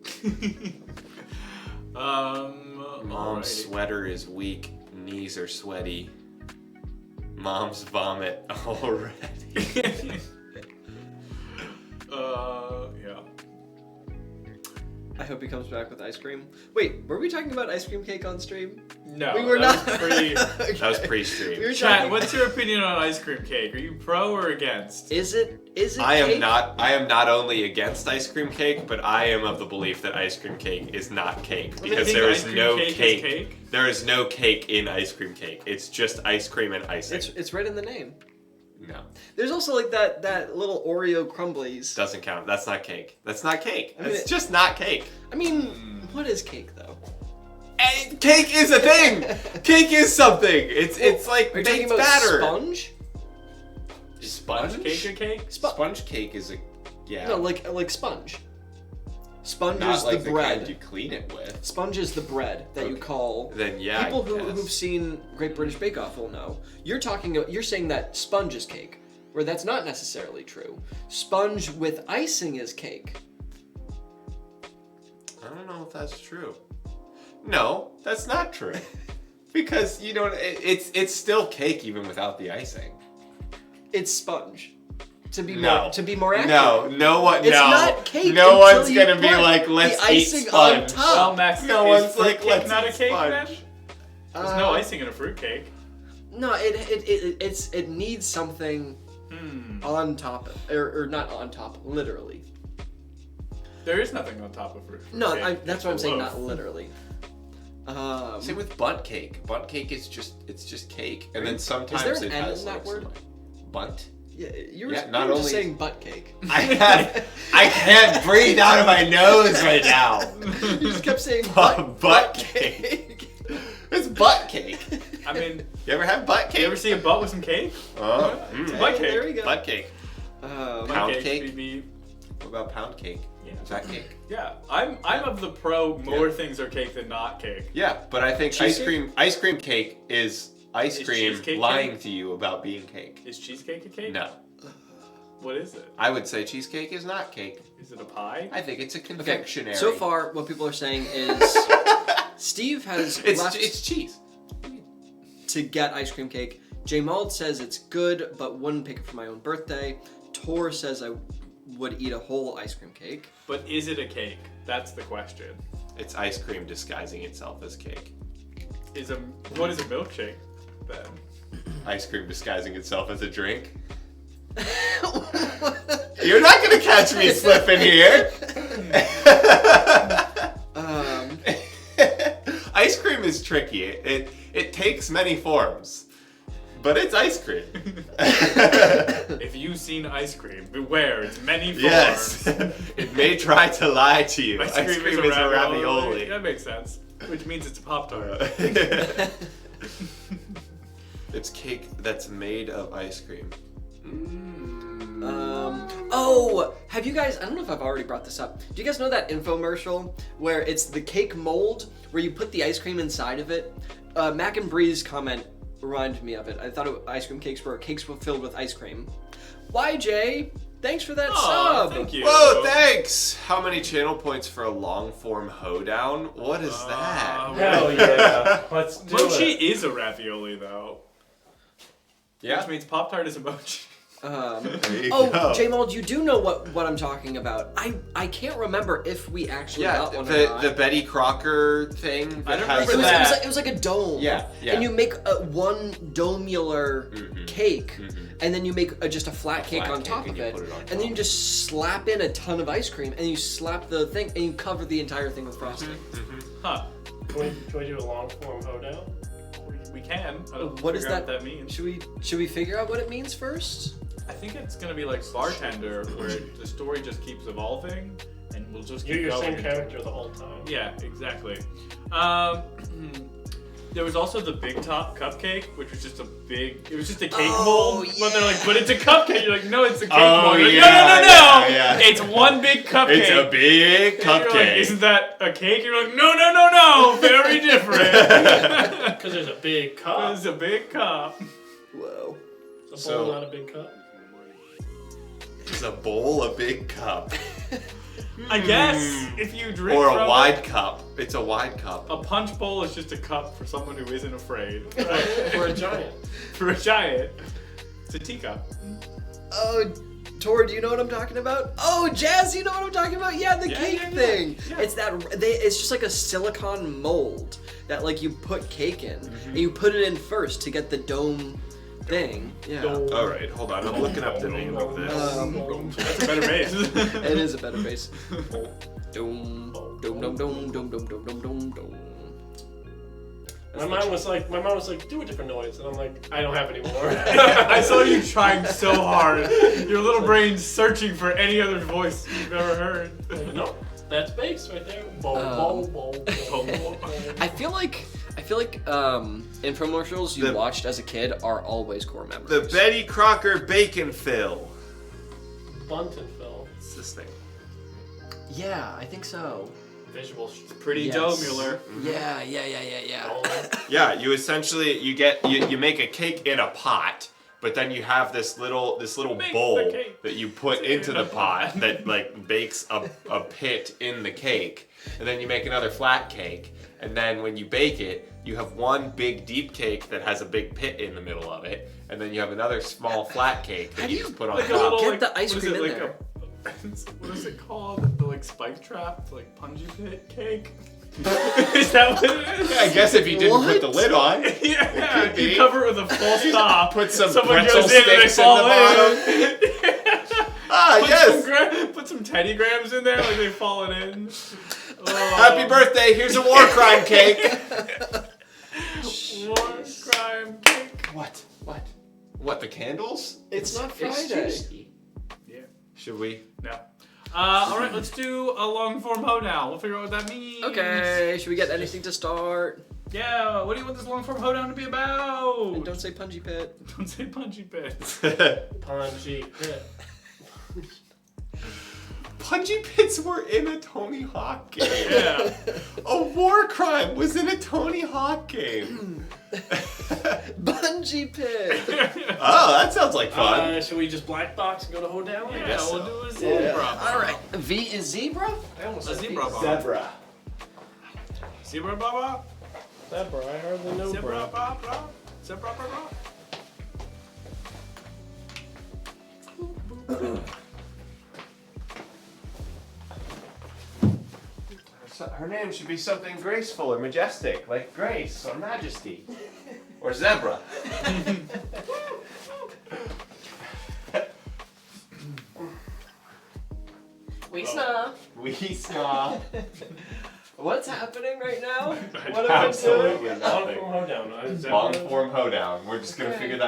Mom's alrighty. sweater is weak. Knees are sweaty. Mom's vomit already. Yeah. I hope he comes back with ice cream. Wait, were we talking about ice cream cake on stream? No, We were that not. was pre- Okay. That was pre-stream. We were Chat, talking- what's your opinion on ice cream cake? Are you pro or against? Is it I cake? am not only against ice cream cake, but I am of the belief that ice cream cake is not cake because think there is ice cream no cake is cake. cake? There is no cake in ice cream cake. It's just ice cream and icing. It's right in the name. No, There's also like that little Oreo crumblies. doesn't count. That's not cake. That's not cake. I mean, It's just not cake. I mean, what is cake though? And cake is a thing. Cake is something. It's like Are you talking baked about batter. sponge? Sponge Cake or cake? Sponge cake is No, like sponge. Sponge not is like the the bread. kind you clean it with. Sponge is the bread that you Okay. call. Then yeah, People I guess. who've seen Great British Bake Off will know. You're saying that sponge is cake, where that's not necessarily true. Sponge with icing is cake. I don't know if that's true. No, that's not true. Because it's still cake even without the icing. It's sponge. To be No. more accurate. No one. It's no. not cake No until one's you gonna be put like, the let's eat icing on sponge. top. Well, Max, No is one's fruit like, cake let's not a eat cake sponge. then? There's no icing in a fruit cake. No, it needs something on top of, or not on top, literally. There is nothing on top of fruit No, cake. that's what I'm It's a saying, loaf. not literally. Same with bunt cake. Bunt cake is just cake, and then sometimes Is there an it N has in that like word? some bunt. Yeah, you were, Yeah, you not were only- just saying butt cake. I can't breathe out of my nose right now. You just kept saying butt cake. It's butt cake. I mean, You ever have butt cake? you ever see a butt with some cake? Mm. Butt cake. There we go. Butt cake. Pound cake? BB. What about pound cake? Yeah. Is that cake? Yeah, I'm of the pro. More things are cake than not cake. Yeah, but I think Cheesecake? ice cream cake is ice Is cream cheesecake lying cake? to you about being cake. Is cheesecake a cake? No. What is it? I would say cheesecake is not cake. Is it a pie? I think it's a Okay, confectionery. so far what people are saying is Steve has left it's cheese. to get ice cream cake. J-Mald says it's good, but wouldn't pick it for my own birthday. Tor says I would eat a whole ice cream cake. But is it a cake? That's the question. It's ice cream disguising itself as cake. What is a milkshake then? Ice cream disguising itself as a drink. You're not gonna catch me slipping here. Ice cream is tricky. It takes many forms, but it's ice cream. If you've seen ice cream, beware, it's many forms. Yes, it may try to lie to you. Ice cream is a ravioli. That makes sense. Which means it's a Pop-Tart. It's cake that's made of ice cream. Oh, have you guys, I don't know if I've already brought this up. Do you guys know that infomercial where it's the cake mold where you put the ice cream inside of it? Mac and Bree's comment reminded me of it. I thought ice cream cakes were cakes filled with ice cream. YJ, thanks for that Oh, sub. thank you. Whoa, thanks! How many channel points for a long form hoedown? What is that? Hell yeah. Let's do Mochi it. is a ravioli though. Yeah. Which means Pop-Tart is a mochi. There you Oh, go. J-Mold, you do know what I'm talking about. I can't remember if we actually Yeah, got one or not. the Betty Crocker thing. I that don't has remember It was, that. it was like a dome. Yeah, yeah. And you make one domular cake, and then you make just a flat cake flat on cake top and of you it, put it on and then top. you just slap in a ton of ice cream, and you slap the thing, and you cover the entire thing with frosting. Huh. Can we do a long form hoedown? We can. I don't What is figure out that? what that means. Should we figure out what it means first? I think it's gonna be like Bartender, where the story just keeps evolving, and we'll just You're keep your going. same character the whole time. Yeah, exactly. There was also the Big Top cupcake, which was just a cake mold. But they're like, but it's a cupcake. You're like, no, it's a cake mold. You're like, no. yeah. It's one big cupcake. It's a big And you're like, cupcake. isn't that a cake? You're like, no, very different. Because there's a big cup. It's a big cup. Whoa. It's a bowl, not a big cup. Is a bowl a big cup? I guess if you drink Or from a it, wide cup. It's a wide cup. a punch bowl is just a cup for someone who isn't afraid. For a giant. For a giant, it's a teacup. Oh, Tor, do you know what I'm talking about? Oh, Jazz, you know what I'm talking about? Yeah, the cake thing. Yeah. It's it's just like a silicone mold that like you put cake in, and you put it in first to get the dome thing. Yeah. All right, hold on. I'm looking up the name of this. That's a better base. It is a better base. Dome, dome, dome, dome, dome, dome, dome, dome, dome, dome. My mom was like, do a different noise, and I'm like, I don't have any more. I saw you trying so hard. Your little brain's searching for any other voice you've ever heard. No, that's bass right there. Bowl, bowl, bowl, bowl. I feel like infomercials you watched as a kid are always core memories. The Betty Crocker Bacon Fill. Bunton Phil. What's this thing? Yeah, I think so. Visual. Pretty Yes. domular. Yeah. Yeah, you essentially you make a cake in a pot, but then you have this little Make bowl the cake. that you put into the pot that like bakes a pit in the cake, and then you make another flat cake, and then when you bake it, you have one big deep cake that has a big pit in the middle of it, and then you have another small flat cake that you just put on Like a top. little, Get the ice what is cream it, in like what is it called? The like spike trap, like punji pit cake. Is that what it is? Yeah, I guess if you didn't put the lid on. Yeah, could be. you cover it with a full stop. Put some Someone pretzel goes in and they sticks in fall the in. Ah, Put yes! put some Teddy Grahams in there, like they've fallen in. Oh. Happy birthday, here's a war crime cake! War crime cake. What? What, the candles? It's not It's Friday. Tuesday. Yeah. Should we? No. Alright, let's do a long form hoedown. We'll figure out what that means. Okay, should we get anything to start? Yeah, what do you want this long form hoedown to be about? And don't say punji pit. Don't say punchy pit. Punchy pit. Punji pits were in a Tony Hawk game. Yeah. A war crime was in a Tony Hawk game. Bungee pit. Oh, that sounds like fun. Should we just black box and go to hoedown? Yeah, guess we'll so. do a zebra. All right. V is zebra. I almost A said zebra peace. bomb. Zebra. Zebra baba? Zebra. I hardly know Zebra bro. baba? Zebra baba? Her name should be something graceful or majestic, like Grace or Majesty. Or Zebra. We saw. We saw. What's happening right now? What are we doing? Long Nothing. form hoedown. Long form hoedown. We're just gonna figure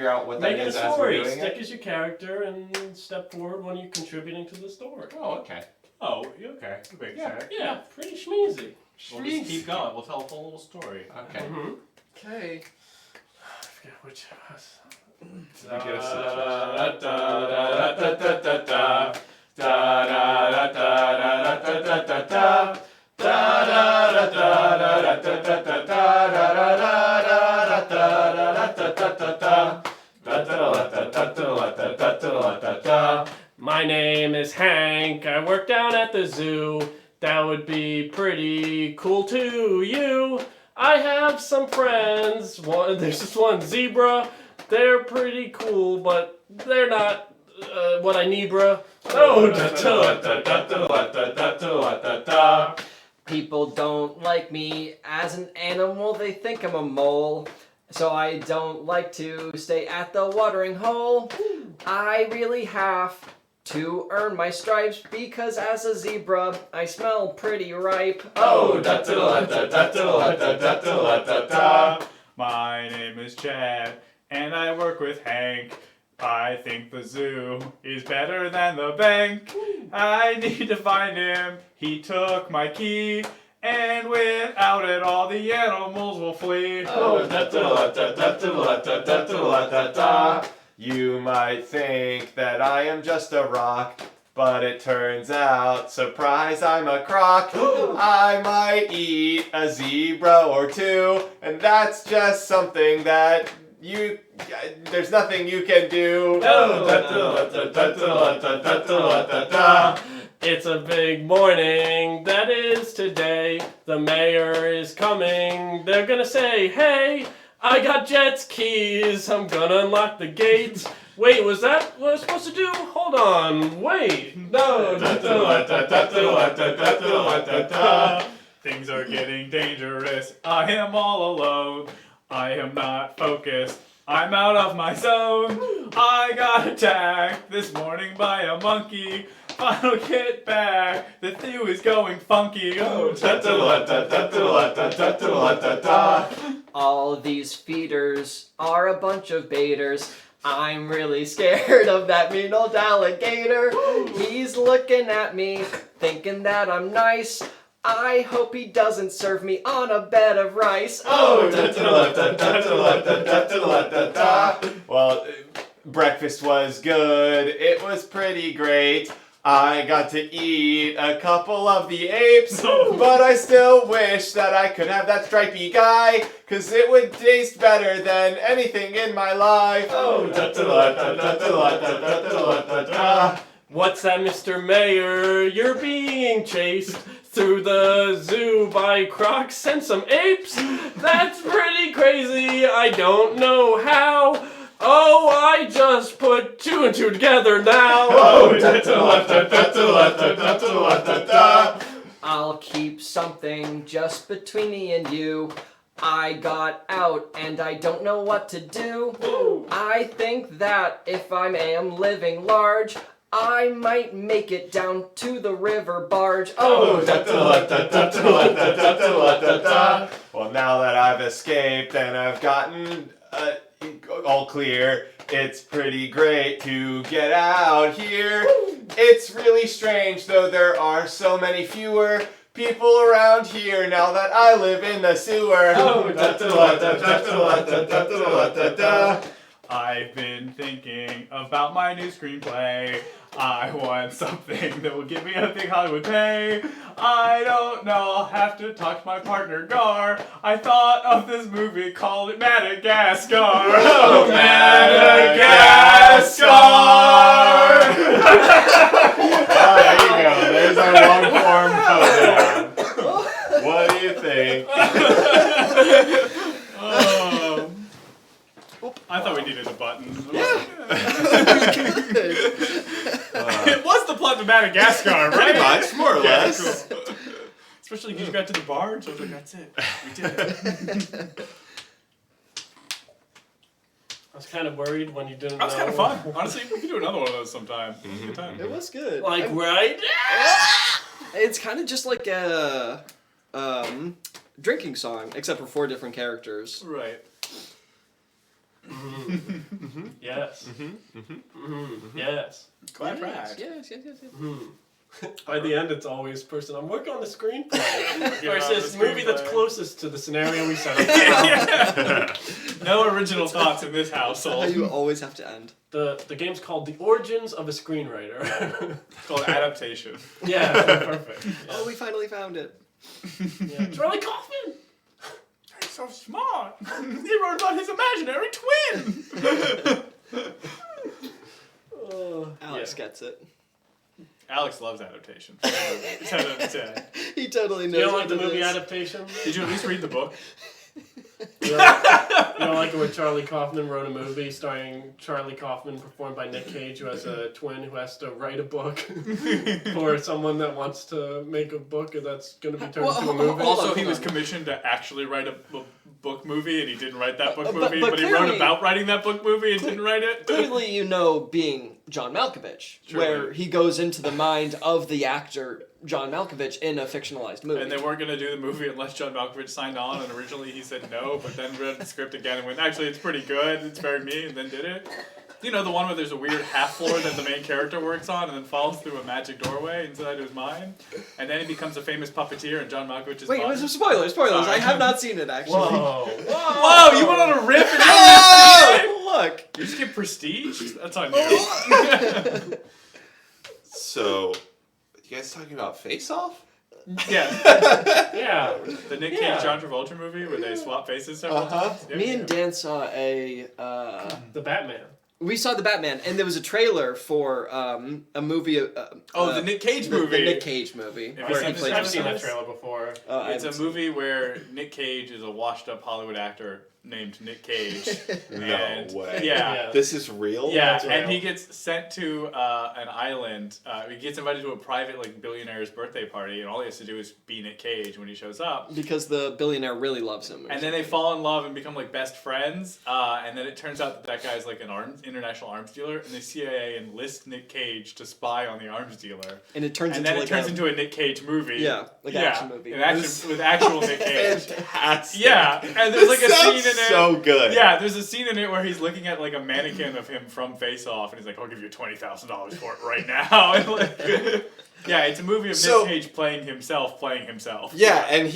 out what that Make it a is as we're story. doing Stick it. as your character and step forward when you're contributing to the story. Oh, okay. Oh, okay. Makes Yeah. sense. Yeah, pretty schmeezy. We'll just keep going. We'll tell a full little story. Okay. Mm-hmm. Okay. I forget which was. Did we get a My name is Hank. I work down at the zoo. That would be pretty cool to you. I have some friends. There's just one zebra. They're pretty cool, but they're not what I need, bruh. Oh, People don't like me as an animal. They think I'm a mole. So I don't like to stay at the watering hole. I really have to earn my stripes because as a zebra, I smell pretty ripe. Oh, my name is Chad, and I work with Hank. I think the zoo is better than the bank. I need to find him. He took my key. And without it, all the animals will flee. You might think that I am just a rock, but it turns out, surprise, I'm a croc. I might eat a zebra or two, and that's just something that there's nothing you can do. It's a big morning, that is today. The mayor is coming, they're gonna say, hey, I got Jet's keys, I'm gonna unlock the gates. Wait, was that what I was supposed to do? Hold on, wait. No. Things are getting dangerous. I am all alone. I am not focused. I'm out of my zone. I got attacked this morning by a monkey. I'll get back. The zoo is going funky. Oh, All these feeders are a bunch of baiters. I'm really scared of that mean old alligator. He's looking at me, thinking that I'm nice. I hope he doesn't serve me on a bed of rice. Oh, Well, breakfast was good. It was pretty great. I got to eat a couple of the apes, but I still wish that I could have that stripy guy, 'cause it would taste better than anything in my life. What's that, Mr. Mayor? You're being chased through the zoo by crocs and some apes? That's pretty crazy. I don't know how. Oh, I just put two and two together now. I'll keep something just between me and you. I got out and I don't know what to do. I think that if I am living large, I might make it down to the river barge. Well, now that I've escaped and I've gotten all clear, it's pretty great to get out here. It's really strange, though there are so many fewer people around here now that I live in the sewer. I've been thinking about my new screenplay. I want something that will give me a big Hollywood pay. I don't know, I'll have to talk to my partner Gar. I thought of this movie, called it Madagascar. Oh, Madagascar! There you go. There's our long form photo. What do you think? I thought we needed a button. Yeah. It was the plot of Madagascar, right? Pretty much, more or less. Cool. Especially because you got to the barge. I was like, that's it. We did it. I was kind of worried when you didn't That was know. kind of fun. Honestly, we could do another one of those sometime. It was a good time. It was good. Like, right? It's kind of just like a drinking song, except for 4 different characters. Right. Yes. Yes. Glad rags. Yes. By the end, it's always person. I'm working on the screenplay. Yeah, Versus the movie that's screenplay. closest to the scenario we set up. No original thoughts in this How household. you always have to end. The game's called The Origins of a Screenwriter. It's called adaptation. Yeah, perfect. Oh, we finally found it. Yeah. Charlie Kaufman! He's so smart. He wrote about his imaginary twin. Alex gets it. Alex loves adaptation. 10 out of 10. He totally knows. You don't like what the it movie is. adaptation? Did you at least read the book? You don't like it when Charlie Kaufman wrote a movie starring Charlie Kaufman, performed by Nick Cage, who has a twin who has to write a book for someone that wants to make a book and that's going to be turned into a movie. Also, he was commissioned to actually write a book movie, and he didn't write that book But movie, but he wrote clearly- about writing that book movie and didn't write it. Clearly, you know, being John Malkovich, True. where he goes into the mind of the actor John Malkovich in a fictionalized movie. And they weren't going to do the movie unless John Malkovich signed on, and originally he said no, but then read the script again and went, actually, it's pretty good, it's very me, and then did it. You know, the one where there's a weird half floor that the main character works on and then falls through a magic doorway inside his mind? And then he becomes a famous puppeteer and John Malkovich is Wait, Bond. spoilers. Sorry. I have not seen it, actually. Whoa, you went on a riff and you haven't seen it? Look. You just get prestige? That's on you. So, you guys talking about Face Off? Yeah. Yeah. The Nick Yeah. Cage John Travolta movie where they swap faces several times. Yeah. Me and Dan saw a... The Batman. we saw the Batman, and there was a trailer for a movie... the Nick Cage movie. The Nick Cage movie. Have you where he seen played I've seen that himself. trailer before. It's a movie where Nick Cage is a washed-up Hollywood actor named Nick Cage. And- way. Yeah. Yeah. This is real? Yeah, That's and real. he gets sent to an island. He gets invited to a private, like, billionaire's birthday party, and all he has to do is be Nick Cage when he shows up. Because the billionaire really loves him. And then they fall in love and become, like, best friends. And then it turns out that guy's, like, an international arms dealer, and the CIA enlists Nick Cage to spy on the arms dealer. And it turns And into then like it turns into a Nick Cage movie. Yeah, like an action movie. An action, with actual Nick Cage. Fantastic. Yeah, and there's like a scene in it. so good. Yeah, there's a scene in it where he's looking at like a mannequin of him from Face Off, and he's like, "I'll give you $20,000 for it right now." And like, yeah, it's a movie of So- Nick Cage playing himself. Yeah, and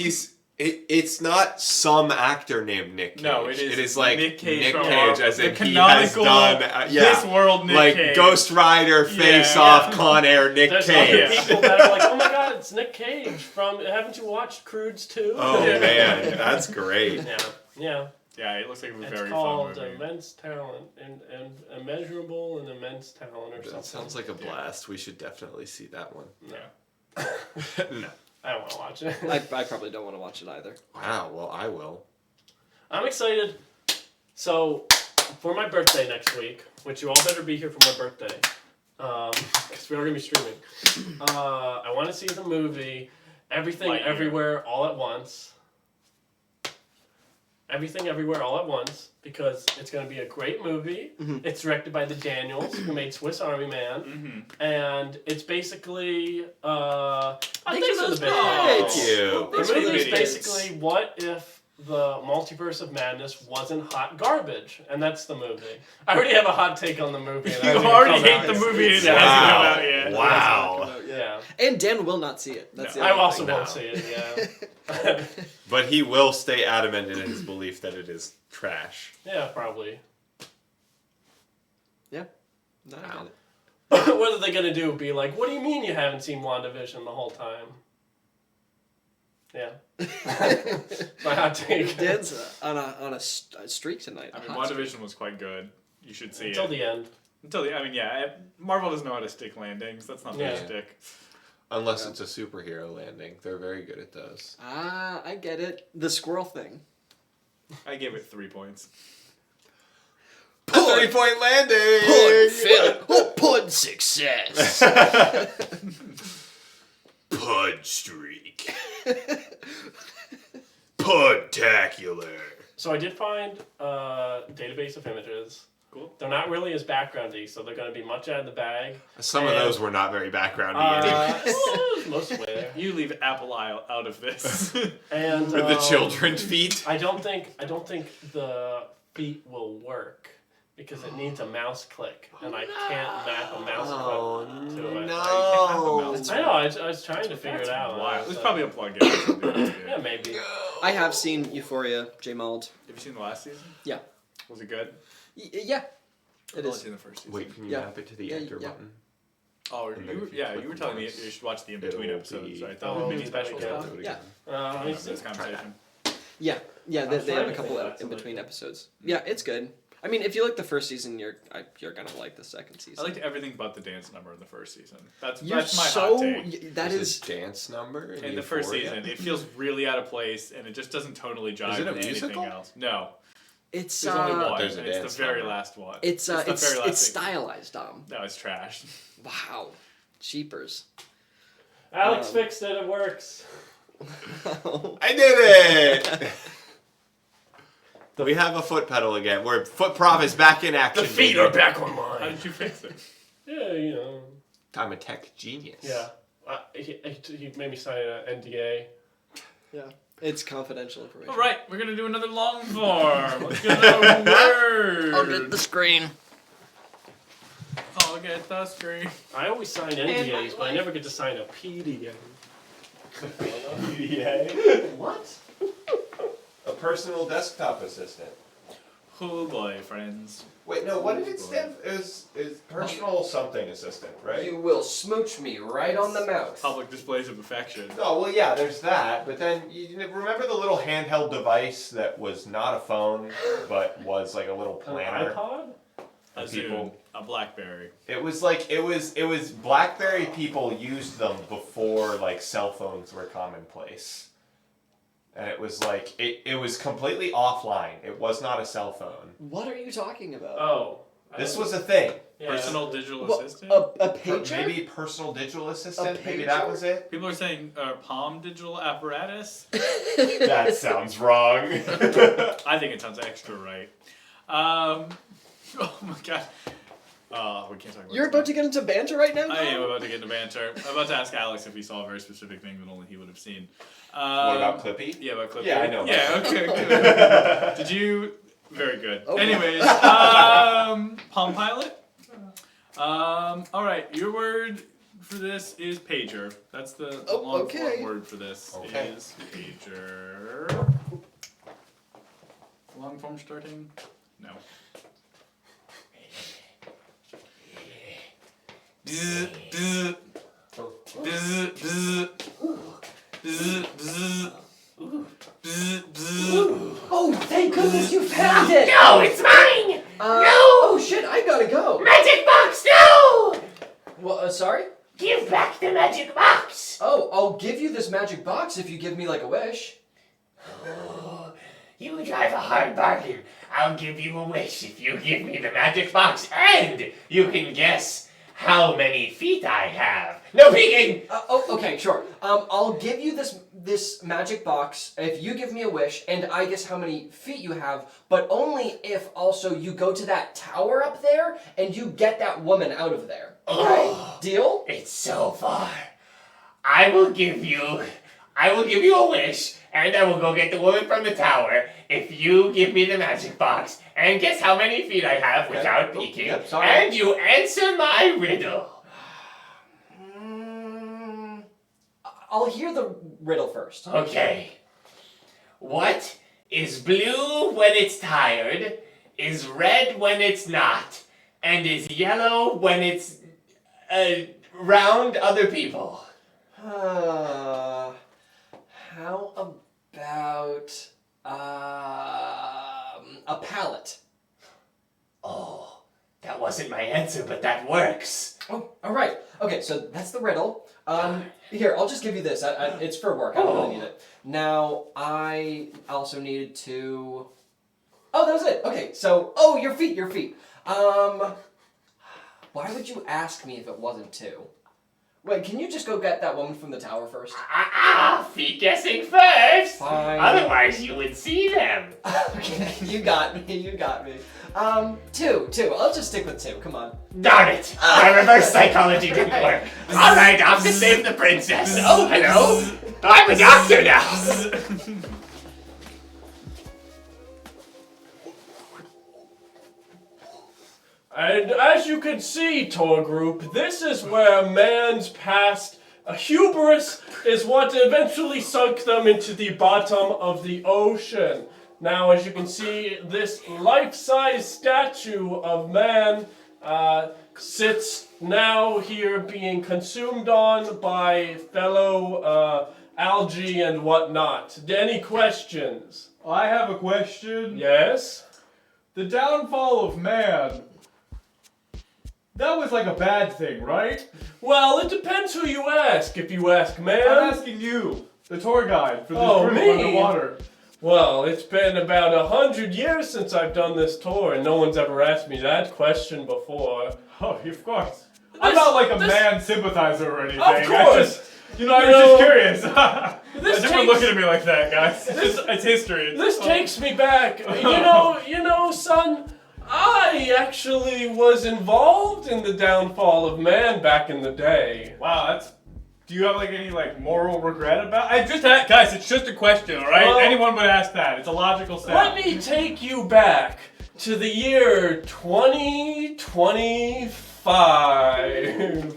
it's not some actor named Nick Cage. No, it is like Nick Cage Nick from Cage, the as in he has canonical done This World Nick like Cage. Ghost Rider, Face Yeah. Off, Con Air, Nick There's Cage. other people that are like, oh my god, it's Nick Cage from. Haven't you watched Crudes 2? Oh Yeah. man, that's great. Yeah. Yeah. Yeah, it looks like a It's very called fun movie. Immense Talent and immeasurable and immense talent or something. That sounds like a blast. We should definitely see that one. No. No. I don't want to watch it. I probably don't want to watch it either. Wow. Well, I will. I'm excited. So, for my birthday next week, which you all better be here for my birthday, because we are going to be streaming, I want to see the movie Everything Lightyear. Everywhere All at Once. Everything Everywhere All at Once, because it's going to be a great movie. It's directed by the Daniels, who made Swiss Army Man, and it's basically Thanks for those big bits. Thank you. Thanks The for movie those is bits. basically what if the Multiverse of Madness wasn't hot garbage, and that's the movie. I already have a hot take on the movie. and it You hasn't already come hate out the yet. movie and it Yeah. hasn't come out yet. Wow. Yeah, And Dan will not see it. That's No. the I other also thing. won't see it. Yeah, But he will stay adamant in his belief that it is trash. yeah, probably. Yeah. No, I get it. What are they gonna do? Be like, what do you mean you haven't seen WandaVision the whole time? Yeah, my hot take. Dan's on a streak tonight. I mean, A hot streak. WandaVision was quite good. You should see Until it. the end. I mean, yeah, Marvel doesn't know how to stick landings. That's not their Yeah. stick. Unless it's a superhero landing. They're very good at those. Ah, I get it. The squirrel thing. I gave it 3 points. 3-point landing! Pud success. Pud streak. Pudtacular. So I did find a database of images. Cool. They're not really as backgroundy, so they're going to be much out of the bag. Some of those were not very backgroundy anyway. Most of the way there. You leave Apple Isle out of this. And With the children's feet. I don't think the feet will work because it needs a mouse click, and I can't map a mouse click to it. No. I know. I was trying to figure it out. Wow. There's So- probably a plug-in. or something. Yeah, maybe. I have seen Euphoria, J-Mald. Have you seen the last season? Yeah. Was it good? Yeah. It I've only is. seen the first season. Wait, can you Yeah. map it to the Yeah, enter yeah. button? Oh, And then you, if you yeah, click you were telling me once, you should watch the in-between it'll episodes, be- right? Oh, The mini mini special special, stuff. Yeah. Let me This see. conversation. Yeah. Yeah, they was have trying a to couple think of that's in-between what- episodes. Yeah, it's good. I mean, if you like the first season, you're gonna like the second season. I liked everything but the dance number in the first season. That's You're my so hot take. that Is is this dance number In the first Euphoria? season, it feels really out of place, and it just doesn't totally jive Is it a with musical? anything else. No, it's there's only one. There's a and it's dance the very number. last one. it's the it's very last it's thing. stylized, Dom. No, it's trash. Wow, cheapers. Alex fixed it. It works. I did it! We have a foot pedal again. We're foot prop is back in action. The feet baby. are back How online. did you fix it? Yeah, you know. I'm a tech genius. Yeah. He made me sign an NDA. Yeah, it's confidential information. All right, we're gonna do another long form. Let's get another word. I'll get the screen. I'll get the screen. I always sign NDAs, but I never get to sign a PDA. PDA? What? A personal desktop assistant. Oh boy, friends. Wait, no, what did it stand for? It was personal something assistant, right? You will smooch me right on the mouth. Public displays of affection. Oh, well, yeah, there's that. But then, you remember the little handheld device that was not a phone, but was like a little planner? An iPod? A people- Zune, a BlackBerry. It was like, it was BlackBerry people used them before, like, cell phones were commonplace. And it was like, it was completely offline. It was not a cell phone. What are you talking about? Oh. This was a thing. Yeah. Personal digital What, assistant? a pager? Maybe personal digital assistant? A Maybe that pager? was it? People are saying Palm digital apparatus. That sounds wrong. I think it sounds extra right. Oh my god. We can't talk about You're this about to get into banter right now? I am Tom? about to get into banter. I'm about to ask Alex if he saw a very specific thing that only he would have seen. What about Clippy? Yeah, about Clippy. Yeah, I know about Yeah, okay, good. Did you? Very good. Okay. Anyways, Palm Pilot. All right, your word for this is pager. That's the Oh, long okay. form word for this Okay. is pager. Long form starting? No. Bzz, bzz. Bzz, bzz. Bzz, bzz. Bzz, bzz. Oh, thank goodness you found it! No, it's mine! Oh shit, I gotta go. Magic box, no! What, sorry? Give back the magic box! Oh, I'll give you this magic box if you give me like a wish. Oh, you drive a hard bargain. I'll give you a wish if you give me the magic box, and you can guess how many feet I have. No peeking! Okay, sure. I'll give you this magic box if you give me a wish and I guess how many feet you have, but only if also you go to that tower up there and you get that woman out of there. Okay? Oh. Deal? It's so far. I will give you a wish, and I will go get the woman from the tower if you give me the magic box and guess how many feet I have without peeking, Yep, sorry. and you answer my riddle. I'll hear the riddle first. Okay. What is blue when it's tired, is red when it's not, and is yellow when it's round other people? How about a pallet? Oh, that wasn't my answer, but that works. Oh, all right. Okay, so that's the riddle. Here, I'll just give you this. It's for work. I don't really need it. Now, I also needed to. Oh, that was it. Okay, so your feet. Why would you ask me if it wasn't two? Wait, can you just go get that woman from the tower first? Feet guessing first. Fine. Otherwise, you would see them. Okay, you got me. Two. I'll just stick with two. Come on. Darn it! My reverse psychology didn't work. All right, off to save the princess. Oh, hello. I'm a doctor now. And as you can see, tour group, this is where man's past hubris is what eventually sunk them into the bottom of the ocean. Now, as you can see, this life-size statue of man sits now here being consumed on by fellow algae and whatnot. Any questions? I have a question. Yes? The downfall of man. That was like a bad thing, right? Well, it depends who you ask. If you ask man... I'm asking you, the tour guide for this Oh, group me? underwater. Well, it's been about 100 years since I've done this tour, and no one's ever asked me that question before. Oh, of course. I'm not like a man sympathizer or anything. Of I course. just, I was just curious. This Everyone looking at me like that, guys. It's history. This takes me back. You know, son, I actually was involved in the downfall of man back in the day. Wow, that's. Do you have like any like moral regret about? Guys, it's just a question, all right? Well, Anyone would ask that. It's a logical step. Let me take you back to the year 2025.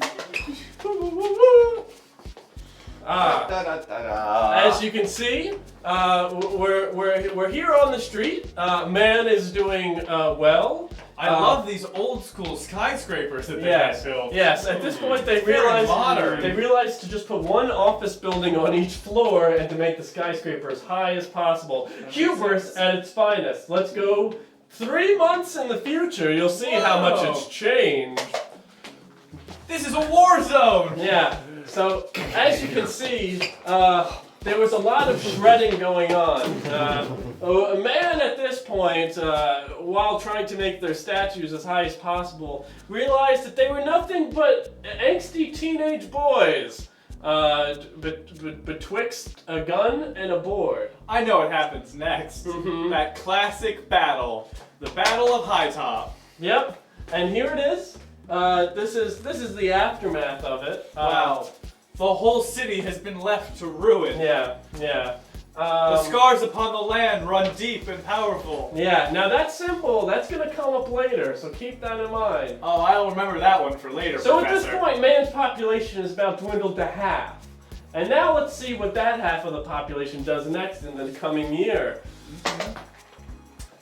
As you can see, we're here on the street. Man is doing well. I love these old school skyscrapers that they have built. Yes, at this point they Very realized modern. to just put one office building on each floor and to make the skyscraper as high as possible. Hubris at its finest. Let's go 3 months in the future. You'll see how much it's changed. This is a war zone! Yeah. So as you can see, there was a lot of shredding going on. A man at this point, while trying to make their statues as high as possible, realized that they were nothing but angsty teenage boys betwixt a gun and a board. I know what happens next. That classic battle. The Battle of High Top. Yep. And here it is. This is the aftermath of it. Wow. The whole city has been left to ruin. Yeah. The scars upon the land run deep and powerful. Yeah, now that's simple. That's going to come up later, so keep that in mind. Oh, I'll remember that one for later, So Professor. at this point, man's population is about dwindled to half. And now let's see what that half of the population does next in the coming year.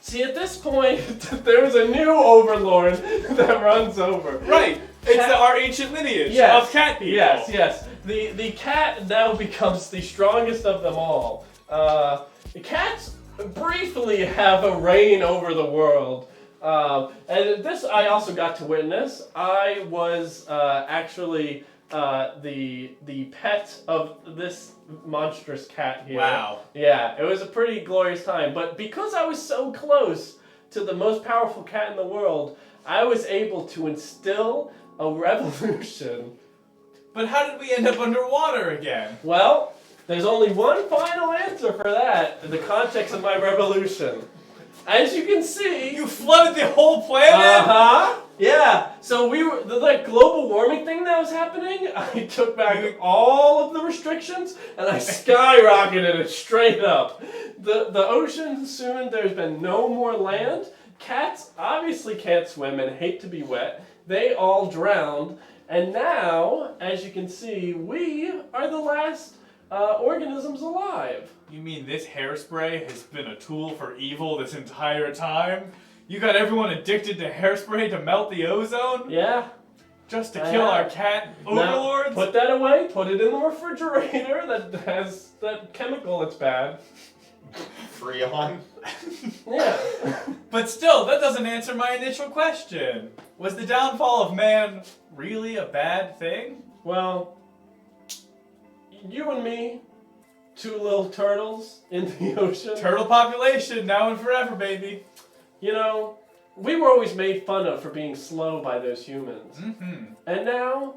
See, at this point, there's a new overlord that runs over. Right. It's our ancient lineage of cat people. Yes. The cat now becomes the strongest of them all. The cats briefly have a reign over the world. And this I also got to witness. I was actually the pet of this monstrous cat here. Wow. Yeah, it was a pretty glorious time. But because I was so close to the most powerful cat in the world, I was able to instill a revolution. But how did we end up underwater again? Well, there's only one final answer for that in the context of my revolution. As you can see... You flooded the whole planet? Uh-huh. Yeah. So that global warming thing that was happening, I took back all of the restrictions and I skyrocketed it straight up. The ocean soon, there's been no more land. Cats obviously can't swim and hate to be wet. They all drowned. And now, as you can see, we are the last organisms alive. You mean this hairspray has been a tool for evil this entire time? You got everyone addicted to hairspray to melt the ozone? Yeah. Just to kill our cat overlords? Now, put that away, put it in the refrigerator that has that chemical that's bad. Freon. Yeah. But still, that doesn't answer my initial question. Was the downfall of man really a bad thing? Well, you and me, two little turtles in the ocean. Turtle population, now and forever, baby. You know, we were always made fun of for being slow by those humans. Mm-hmm. And now,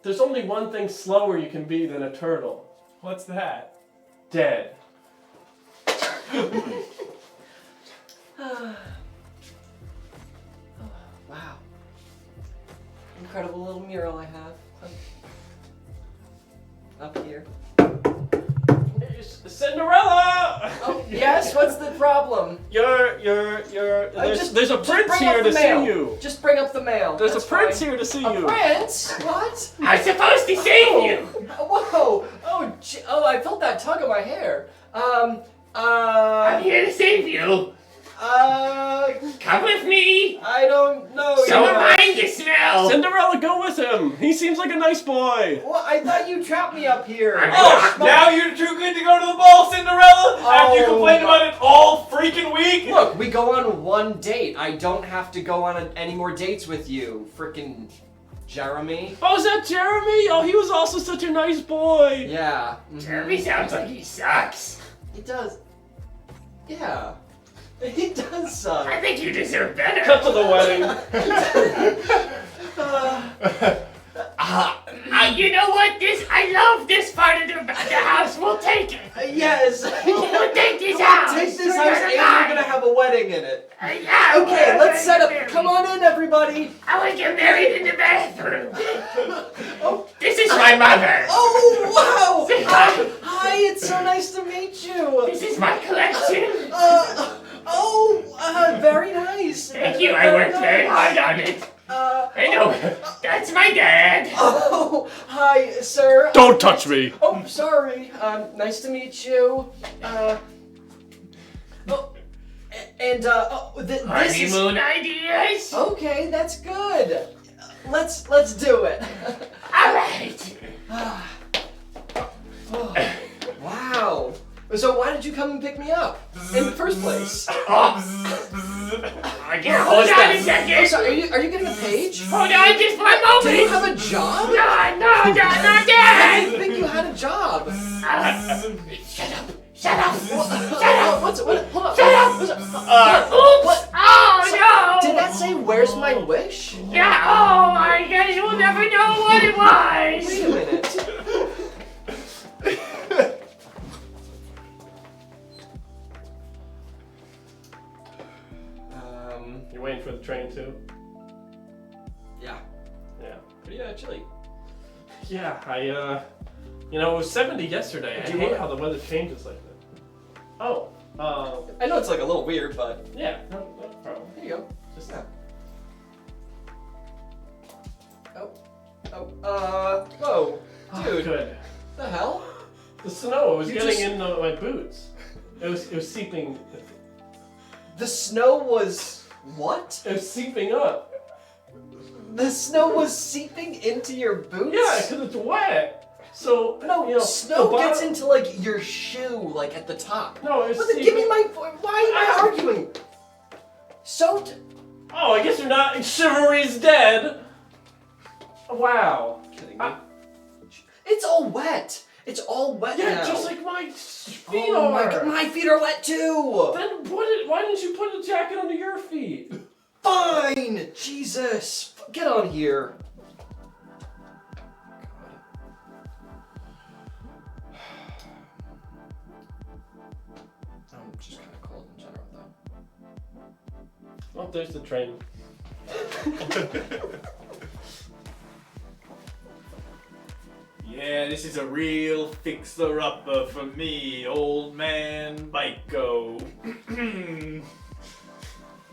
there's only one thing slower you can be than a turtle. What's that? Dead. Wow. Incredible little mural I have up here. Cinderella! Oh, yes? What's the problem? There's a prince bring here up to the mail. see you. Just bring up the mail. There's That's a prince fine. here to see A you. prince? What? I'm supposed to save you. Whoa! Oh, I felt that tug on my hair. I'm here to save you. Come with me. I don't know. So am I to smell. Cinderella, go with him. He seems like a nice boy. Well, I thought you trapped me up here. Oh, now you're too good to go to the ball, Cinderella? After you complained about it all freaking week? Look, we go on one date. I don't have to go on any more dates with you. Frickin' Jeremy. Oh, is that Jeremy? Oh, he was also such a nice boy. Yeah. Jeremy sounds like he sucks. He does. Yeah. He does suck. I think you deserve better. Cut to the wedding. You know what? I love this part of the house. We'll take it. Yes. We'll take this We'll house. take this house and we're gonna have a wedding in it. Yeah. Okay, let's set up. Come on in, everybody. I want to get married in the bathroom. This is my mother. Oh, wow. Say hi. Hi, it's so nice to meet you. This is my collection. Very nice. done it. I know. That's my dad. Oh, hi, sir. Don't touch me. Oh, sorry. Nice to meet you. This is Honeymoon ideas. okay. That's good. Let's do it. All right. Wow. So why did you come and pick me up in the first place? Hold on a I'm second. sorry. Are you getting a page? Hold on just one moment. Do you have a job? No, not I that. didn't think you had a job. Shut up. Shut up. What? Hold on. Shut up. Oops. Oh, no. Did that say "Where's my wish"? Yeah, oh, I guess you'll never know what it was. Wait a minute. You're waiting for the train too? Yeah. Yeah. Pretty chilly. Yeah, it was 70 yesterday. I hate how the weather changes like that. Oh, I know it's like a little weird, but yeah, no problem. Here you go. Just Yeah. Whoa, Oh, dude. good. The hell? The snow was You getting just- in my boots. It was seeping. The snow was what? It was seeping up. The snow was seeping into your boots? Yeah, because it's wet. So No, snow the gets bottom- into like your shoe, like at the top. No, it's But then give me seeping. why am I arguing? Oh, I guess you're not. Chivalry's dead. Wow. kidding me. It's all wet. It's all wet Yeah, now. just like my feet oh my are. god, my feet are wet too. Then why didn't you put a jacket under your feet? Fine. Jesus, get on here. I'm just kind of cold in general, though. Oh, there's the train. Yeah, this is a real fixer-upper for me, old man Byko.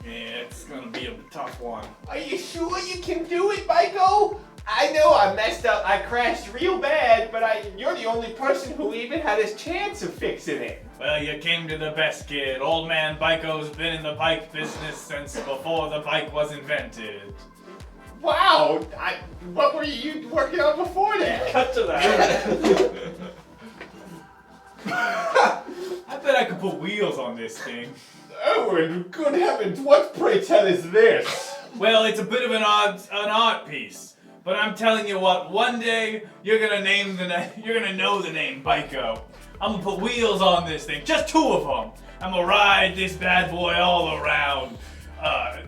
Yeah, it's gonna be a tough one. Are you sure you can do it, Michael? I know I messed up. I crashed real bad, but you're the only person who even had a chance of fixing it. Well, you came to the best, kid. Old man Byko's been in the bike business since before the bike was invented. Wow. What were you working on before that? Cut to that. I bet I could put wheels on this thing. Oh, and good heavens, what pray tell is this? Well, it's a bit of an art piece. But I'm telling you what, one day you're gonna know the name Byko. I'm gonna put wheels on this thing, just 2 of them. I'm gonna ride this bad boy all around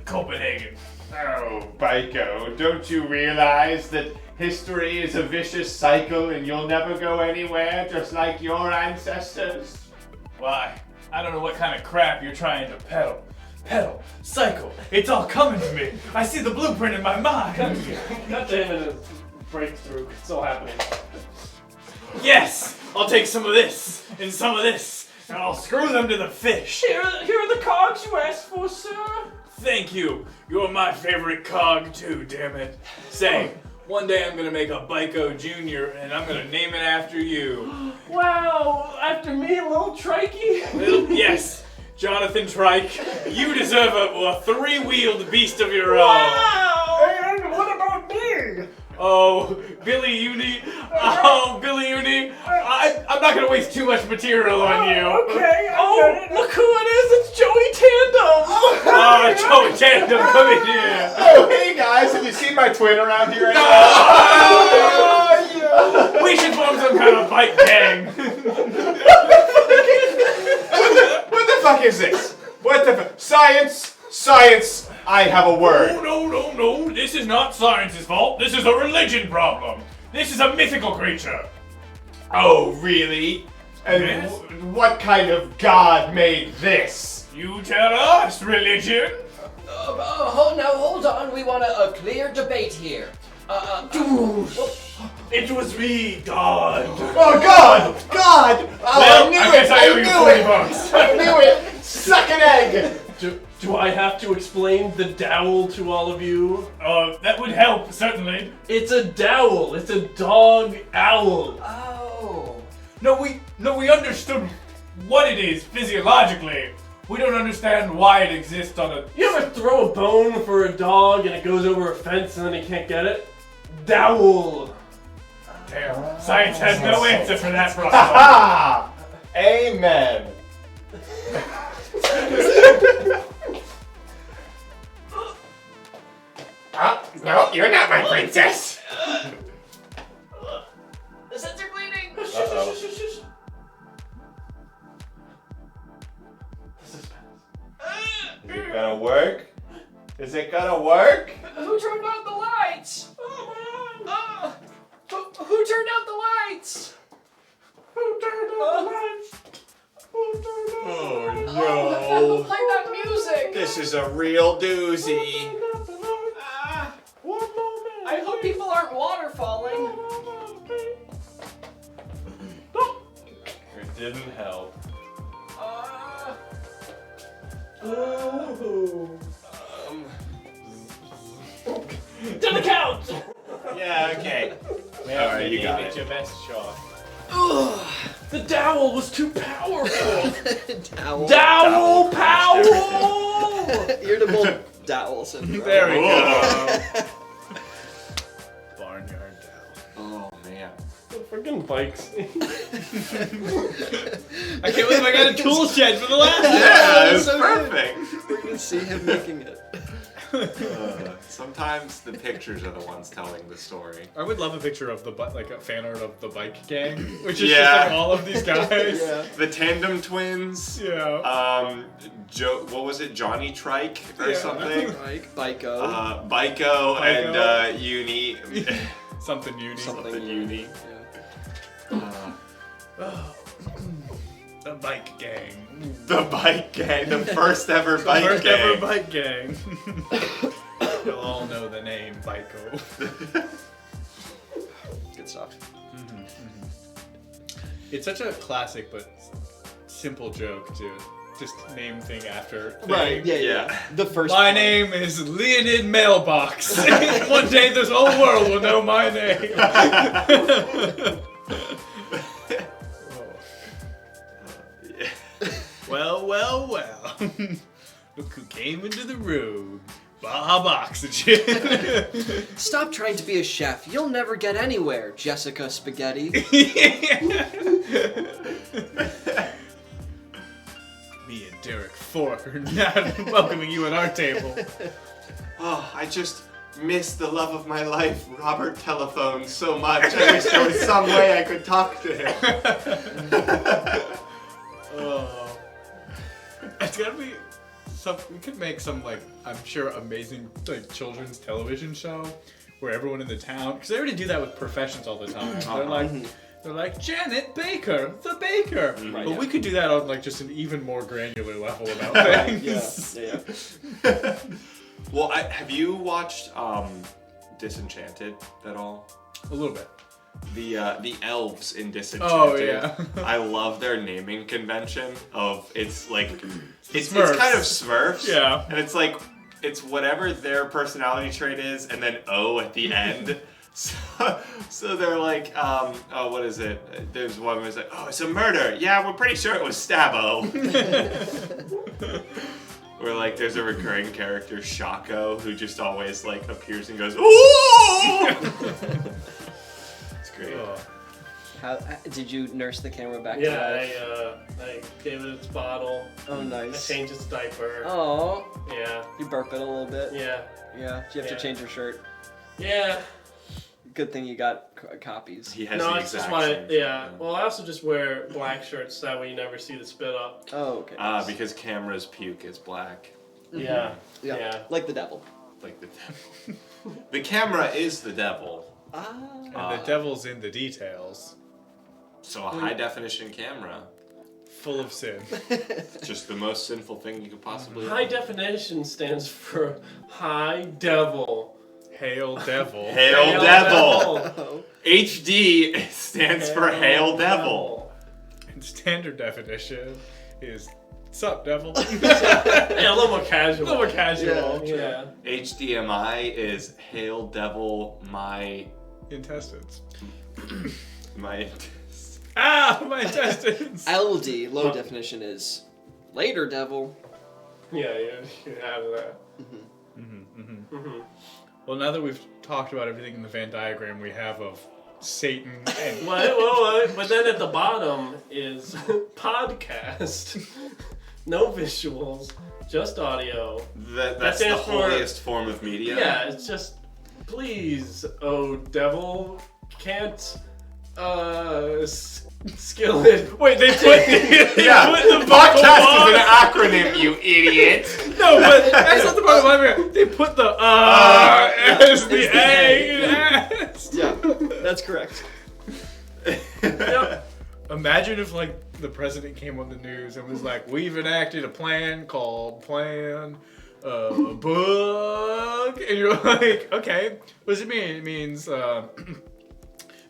Copenhagen. Oh, Byko, don't you realize that history is a vicious cycle and you'll never go anywhere just like your ancestors? Why? I don't know what kind of crap you're trying to peddle. Pedal, cycle, it's all coming to me. I see the blueprint in my mind. Cut to him in a breakthrough. It's all happening. Yes, I'll take some of this and some of this, and I'll screw them to the fish. Here are the cogs you asked for, sir. Thank you. You're my favorite cog too, damn it. Say, one day I'm gonna make a Byko Jr. and I'm gonna name it after you. Wow, after me, a little trikey. Well, yes, Jonathan Trike, you deserve a 3-wheeled beast of your own. Wow. And what about me? Oh, Billy Uni. Oh, Billy Uni. I'm not gonna waste too much material on you. Okay. Oh, look who it is. It's Joey Tandem. Oh, Joey Tandem, come in here. Oh, hey guys, have you seen my twin around here anywhere? We should form some kind of bike gang. What the fuck is this? What the fuck? Science! Science! I have a word. No. This is not science's fault. This is a religion problem. This is a mythical creature. Oh, really? And Yes. what kind of god made this? You tell us, religion. Hold on. We want a clear debate here. It was me, God. Oh, God! God! Oh, Well, I knew I it! guess I owe you knew 40 it! bucks. I knew it! Suck an egg! Do I have to explain the dowel to all of you? That would help, certainly. It's a dowel. It's a dog owl. Oh. No, we understood what it is physiologically. We don't understand why it exists on a... You ever throw a bone for a dog and it goes over a fence and then he can't get it? Dowel. Damn, science has no answer for that problem. Ha! Amen. Oh, no, you're not my princess. The sensor bleeding. Uh-oh. Is it gonna work? Is it gonna work? Who turned out the lights? Who turned out the lights? Oh Who played that music? This is a real doozy. I hope people aren't waterfalling. It didn't help. To the couch. Yeah, okay. Alright, you got it. your best shot. The dowel was too powerful. Dowel. Dowel power. Irritable dowel syndrome. There we go. Barnyard Dowel. Oh, man. Freaking bikes. I can't believe I got a tool shed for the last Yeah, it's so good. perfect. We're gonna see him making it. Sometimes the pictures are the ones telling the story. I would love a picture of the like a fan art of the bike gang, which is Yeah. just like all of these guys. Yeah. The Tandem Twins. Yeah. What was it? Johnny Trike or Yeah. something? Like Byko. Byko and Uni. Something uni. Something Uni. The bike gang. The bike gang. The first ever bike First gang. ever bike gang. You'll all know the name Byko. Good stuff. It's such a classic but simple joke to just name thing after thing. Right. Yeah. The first. My one. name is Leonid Mailbox. One day this whole world will know my name. Well. Look who came into the room. Bob Oxygen. Stop trying to be a chef. You'll never get anywhere, Jessica Spaghetti. Me and Derek Fork are not welcoming you at our table. Oh, I just miss the love of my life, Robert Telephone, so much. I wish there was some way I could talk to him. Oh. It's gotta be some. We could make some like I'm sure amazing like children's television show where everyone in the town because they already do that with professions all the time. They're like Janet Baker, the baker. Right, But yeah. we could do that on like just an even more granular level about things. Yeah. Well, have you watched Disenchanted at all? A little bit. The elves in Disenchanted. Oh yeah. I love their naming convention of it's like it's Smurfs. kind of Smurfs. Yeah. And it's like it's whatever their personality trait is, and then O at the end. So they're like, what is it? There's one who's like, oh, it's a murder. Yeah, we're pretty sure it was Stabbo. Or like, there's a recurring character, Shaco, who just always like appears and goes, ooh! It's great. How did you nurse the camera back to Yeah, life? I gave it its bottle. Oh, I nice. changed its diaper. Oh, Yeah, you burp it a little bit. yeah, Yeah. Do you have Yeah. to change your shirt? yeah. Good thing you got copies. He has No, the it's just exact my same yeah. thing. Well, I also just wear black shirts so that way you never see the spit up. Oh, okay. Because camera's puke is black. Yeah, Yeah. yeah. Like the devil. Like the devil. The camera is the devil. And the devil's in the details. So a high definition camera. Full of sin. Just the most sinful thing you could possibly High definition stands for high devil. Hail devil. Hail Devil! HD stands for Hail Devil. And standard definition is Sup, devil? Yeah, a little more casual. A little more casual. Yeah. HDMI is Hail Devil my Intestines. my Ah, my intestines. LD, low definition, is later devil. Yeah, you have that. Well, now that we've talked about everything in the Venn diagram we have of Satan and What? But then at the bottom is podcast. No visuals, just audio. that's the stands for- holiest form of media. Yeah, it's just, please, oh devil, can't, skillet. wait, they put Yeah, put the podcast vocal is an on. acronym, you idiot. No, but that's not the part of my brain. They put the as the A. Yes. Yeah, that's correct. Yep. Imagine if like the president came on the news and was like, "We've enacted a plan called Plan Book," and you're like, "Okay, what does it mean?" It means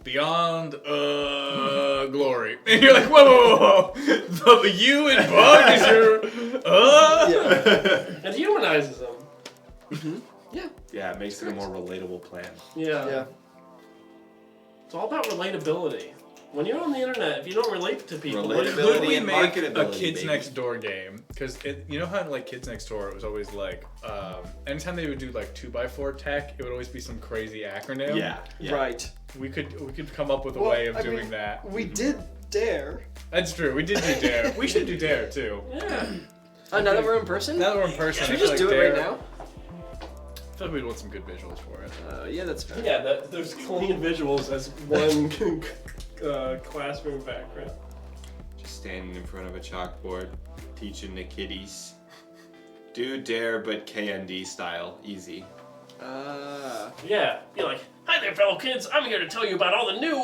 beyond glory, and you're like, "Whoa, the U in bug is your It humanizes them. Yeah, it makes it a more relatable plan. Yeah. Yeah. It's all about relatability. When you're on the internet, if you don't relate to people, what do you Relatability Could we and make a marketability, Kids baby. Next Door game? Because you know how like Kids Next Door, it was always like, anytime they would do like 2x4 tech, it would always be some crazy acronym. Yeah. Right. We could come up with a Well, way of I doing mean, that. We did Dare. That's true. We did do Dare. We should do Dare too. Yeah. Now that we're in person? Now that we're in person, Should we I feel just like do it right Dare- now? I feel like we'd want some good visuals for it. Yeah, that's fair. Yeah, there's clean visuals as one classroom background. Just standing in front of a chalkboard, teaching the kiddies. Do Dare, but KND style, easy. Yeah, be like, hi there, fellow kids. I'm here to tell you about all the new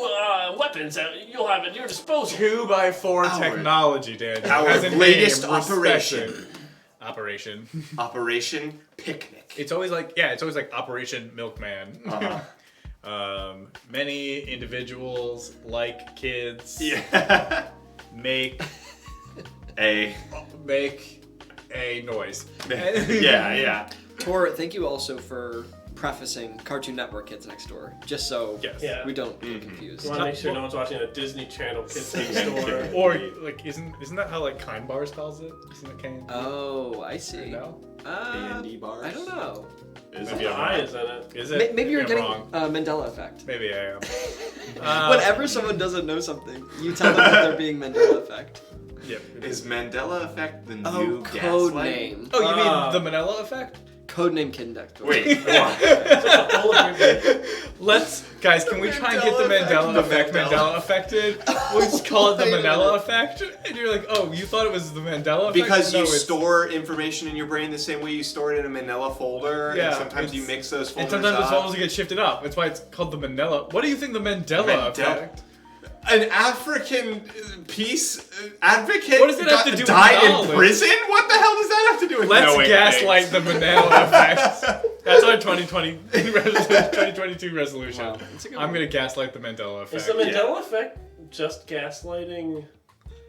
weapons that you'll have at your disposal. 2x4 technology, Daniel. Our Has a latest name, operation. Operation. Operation Picnic. It's always like Operation Milkman. Many individuals like kids Yeah. make A. noise. Yeah. Tor, thank you also for prefacing Cartoon Network Kids Next Door, just so Yes. Yeah. we don't get confused. You want to make sure no one's watching a Disney Channel Kids Next Door. Or like isn't that how like Kind Bars spells it? Isn't it Kind? Oh, I see. No. Candy bars. I don't know. Is Maybe it? I'm I wrong. is in it. Is it? Maybe you're I'm getting wrong. Mandela effect. Maybe I am. Whenever someone doesn't know something, you tell them that they're being Mandela effect. Yep. Is Mandela Effect the Oh, new code gaslight? name. Oh, you mean the Manila effect? Codename Kid Next Door. Wait, what? Let's guys, can we try and get the Mandela effect Mandela affected? We'll just call it the Wait a Mandela minute. effect, and you're like, oh, you thought it was the Mandela effect? Because No, you it's- store information in your brain the same way you store it in a Manila folder, Yeah, and sometimes you it's- mix those and folders sometimes up. the folders get shifted up. That's why it's called the Manila. What do you think the Mandela effect? An African peace advocate What does that have to do with died knowledge? in prison? What the hell does that have to do with Let's knowing gaslight things? the Mandela effect. That's our 2022 resolution. Wow, that's a good I'm one. gonna gaslight the Mandela effect. Is the Mandela effect just gaslighting,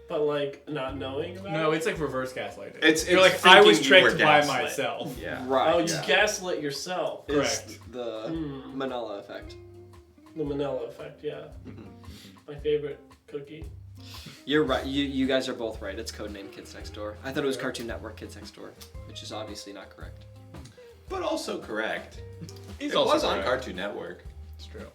but like not knowing about No, it? it's like reverse gaslighting. It's You're like, I was thinking you were tricked by gaslit. myself. Yeah. Right. Oh, you gaslit yourself. Is Correct. the Manila effect. The Manila effect, yeah. My favorite cookie. You're right. You guys are both right. It's codename Kids Next Door. I thought it was Cartoon Network Kids Next Door, which is obviously not correct. But also correct. He's It also was on correct. Cartoon Network. It's true.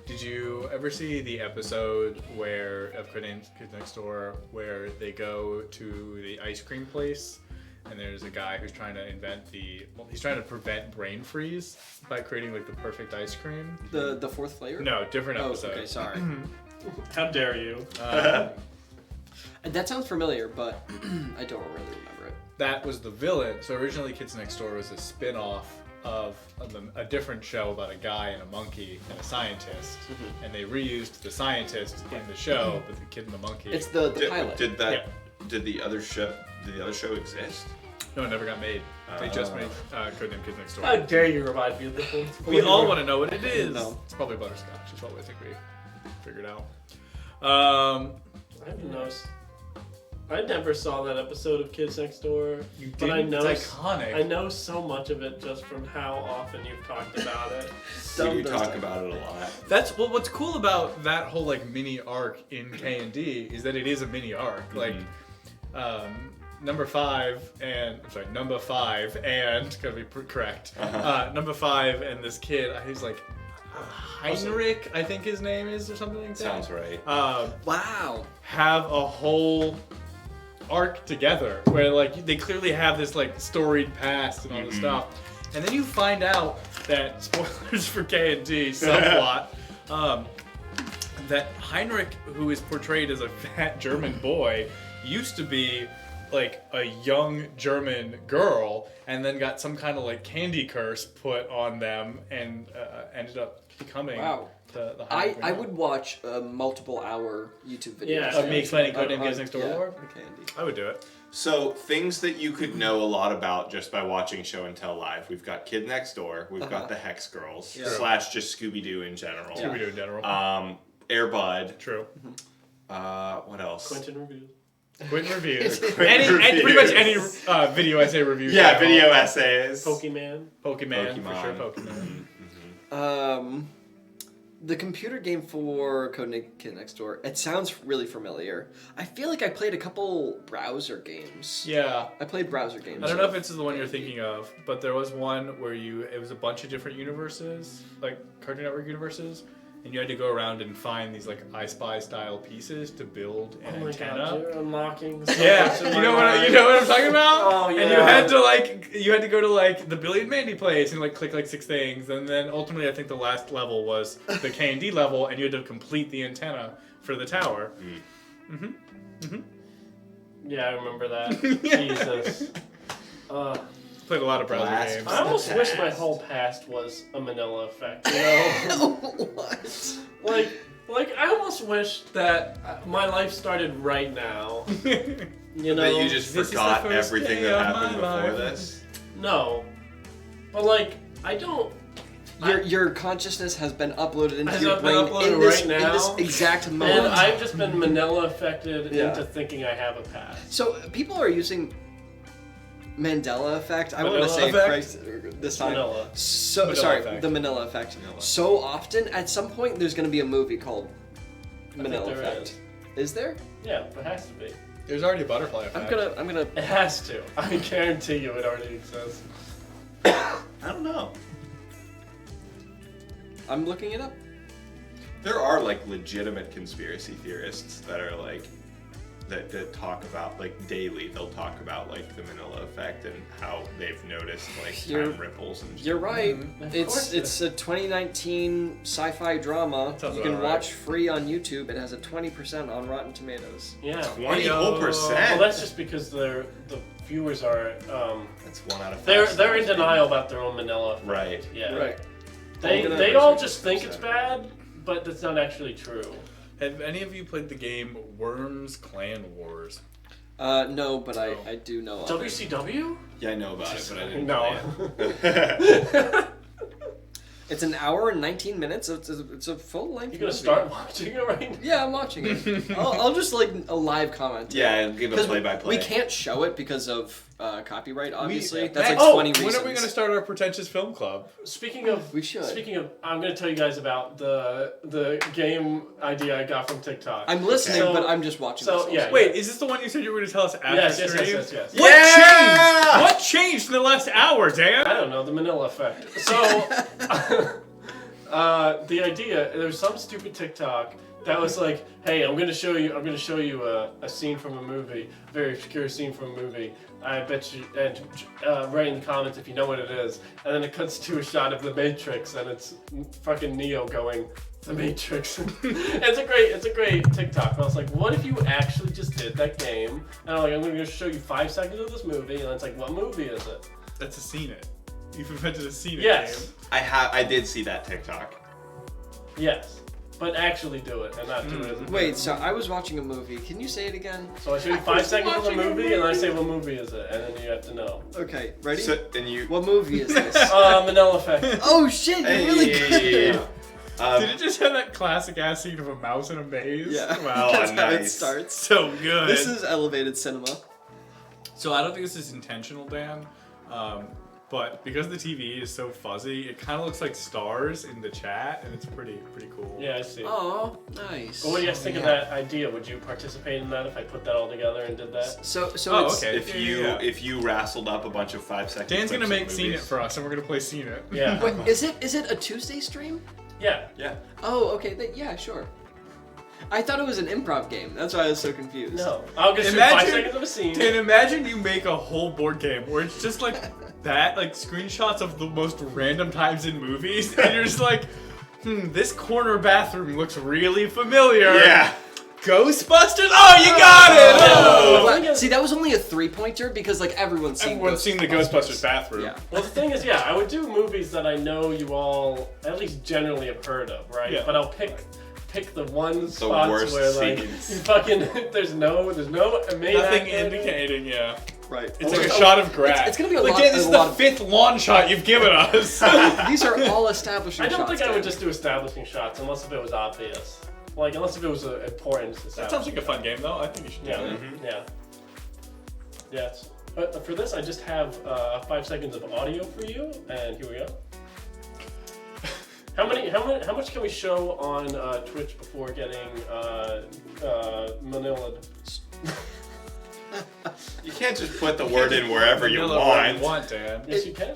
Did you ever see the episode of Kids Next Door where they go to the ice cream place and there's a guy who's trying to he's trying to prevent brain freeze by creating like the perfect ice cream? The fourth flavor? No, different Oh, episode. okay, sorry. How dare you? That sounds familiar, but I don't really remember it. That was the villain. So originally Kids Next Door was a spin-off of a different show about a guy and a monkey and a scientist. And they reused the scientist in the show, but the kid and the monkey. It's the pilot. Did the other show exist? No, it never got made. They just made Codename Kids Next Door. How dare you revive beautiful? We all want to know what it is. No. It's probably butterscotch. Is what I think we figured out. I didn't know. I never saw that episode of Kids Next Door. You But I didn't? know It's iconic. I know so much of it just from how often you've talked about it. We do talk about it a lot. That's well. What's cool about that whole like mini arc in K&D is that it is a mini arc. Like, number 5 and gotta be correct. Number 5 and this kid, he's like Heinrich, I think his name is, or something like that. Sounds right. Wow. Have a whole arc together where like they clearly have this like storied past and all this stuff, and then you find out that spoilers for K&D subplot. That Heinrich, who is portrayed as a fat German boy, used to be like a young German girl, and then got some kind of like candy curse put on them, and ended up becoming the Heinrich. I would watch a multiple hour YouTube video. Yeah, Of me explaining Codename Kids Next Door lore? Candy. I would do it. So, things that you could know a lot about just by watching Show and Tell live. We've got Kid Next Door. We've got the Hex Girls. Yeah. Slash just Scooby-Doo in general. Scooby-Doo in general. Air Bud. True. What else? Quentin reviews. Quentin reviews. Quentin And pretty much any video essay review. Yeah, channel. video essays. Pokemon. Pokemon, for sure. Pokemon. The computer game for Codename Kid Next Door, it sounds really familiar. I feel like I played a couple browser games. Yeah. I played browser games. I don't know if it's the one you're thinking of, but there was one where it was a bunch of different universes, like Cartoon Network universes, and you had to go around and find these like I Spy style pieces to build an Oh my antenna. god, you're unlocking so Yeah, much in you my know mind. what I'm talking about? Oh, And you yeah. had to go to like the Billy and Mandy place and like click like 6 things, and then ultimately I think the last level was the K&D level, and you had to complete the antenna for the tower. Yeah, I remember that. Jesus. Played a lot of browser Blast. games. I almost wish my whole past was a Manila effect, you know? What? Like I almost wish that my life started right now. You know? That you just This is the forgot first everything day that of happened my before life. this. No. But like, I don't... Your consciousness has been uploaded into Has your it been brain uploaded in this, right now? in this exact And moment. I've just been Manila affected Yeah. into thinking I have a past. So people are using Mandela effect. I want to Manila say effect? Christ this time. Manila. So Manila sorry, effect. the Manila effect. So often, at some point, there's going to be a movie called Manila there Effect. Is there? Yeah, it has to be. There's already a butterfly effect. I'm gonna. It has to. I guarantee you it already exists. I don't know. I'm looking it up. There are like legitimate conspiracy theorists that are like that talk about like daily. They'll talk about like the Manila effect and how they've noticed like You're- time ripples and shit. You're right. Of It's course it's a 202019 sci-fi drama. Sounds You can about right. watch free on YouTube. It has a 20% on Rotten Tomatoes. Yeah. 20 whole Well, percent. that's just because the viewers are That's 1 out of 5. they're in stars. denial about their own Manila effect. Right. Yeah. Right. They I'm gonna they all research just it. think it's bad, but that's not actually true. Have any of you played the game Worms Clan Wars? No, but I do know of it. WCW? Yeah, I know about it, but I didn't No. play it. It's an hour and 19 minutes. It's a full length. You gonna movie. start watching it right now? Yeah, I'm watching it. I'll just like a live comment. Yeah, give a 'Cause play-by-play. We can't show it because of copyright, obviously. We- That's like Oh, 20 reasons. When are we going to start our pretentious film club? Speaking of, We should. I'm gonna tell you guys about the game idea I got from TikTok. I'm listening, So- but I'm just watching. so, this yeah. also. Wait, is this the one you said you were going to tell us after Yes, yes, stream? yes, yes, yes. What Yeah! changed? What changed in the last hour, Dan? I don't know, the Manila effect. So, the idea, there's some stupid TikTok that was like, hey, I'm gonna show you a scene from a movie, a very obscure scene from a movie. I bet you, and write in the comments if you know what it is. And then it cuts to a shot of the Matrix, and it's fucking Neo going, the Matrix. It's a great TikTok. And I was like, what if you actually just did that game? And I'm like, I'm gonna show you 5 seconds of this movie, and it's like, what movie is it? That's a scene it. You've invented a scene it Yes. game. I did see that TikTok. Yes, but actually do it and not do it as a Wait, so I was watching a movie. Can you say it again? So I show you 5 seconds of the movie, and I say what movie is it, and then you have to know. Okay, ready? So, and you. What movie is this? Manila Effect. Oh shit, you're really good. Hey. Did it just have that classic ass scene of a mouse in a maze? Yeah. Wow, That's how it nice. starts. so good. This is elevated cinema. So I don't think this is intentional, Dan. But because the TV is so fuzzy, it kind of looks like stars in the chat, and it's pretty cool. Yeah, I see. Oh, nice. Well, what do you guys think of that idea? Would you participate in that if I put that all together and did that? So Oh, it's, okay. If you rassled up a bunch of 5-second Dan's gonna clips make of Scene It movies. for us, and we're gonna play Scene It. Yeah. Wait, is it a Tuesday stream? Yeah. Yeah. Oh, okay. Yeah, sure. I thought it was an improv game. That's why I was so confused. No. I'll just shoot Imagine- 5 seconds of a scene. Dan, imagine you make a whole board game where it's just like that, like screenshots of the most random times in movies, and you're just like, this corner bathroom looks really familiar. Yeah. Ghostbusters? Oh, you got it! Oh! Well, see, that was only a 3-pointer because like everyone's seen. Everyone's seen the Ghostbusters bathroom. Yeah. Well, the thing is, yeah, I would do movies that I know you all at least generally have heard of, right? Yeah. But I'll pick the one spots worst where like scenes. you fucking there's no main Nothing actor. indicating, yeah. Right. It's like a shot of grass. it's gonna be a like, lot- Dan, this a is the lot of- 5th lawn shot you've given us. These are all establishing I don't shots. think I would Dan. just do establishing shots unless if it was obvious. Like unless if it was important. That sounds like a fun game, though. I think you should do Yeah, it. yeah. Yes. But for this, I just have 5 seconds of audio for you, and here we go. How much can we show on Twitch before getting Manila? You can't just put the word in wherever you Manila where want. you want, Dan. Yes, you can.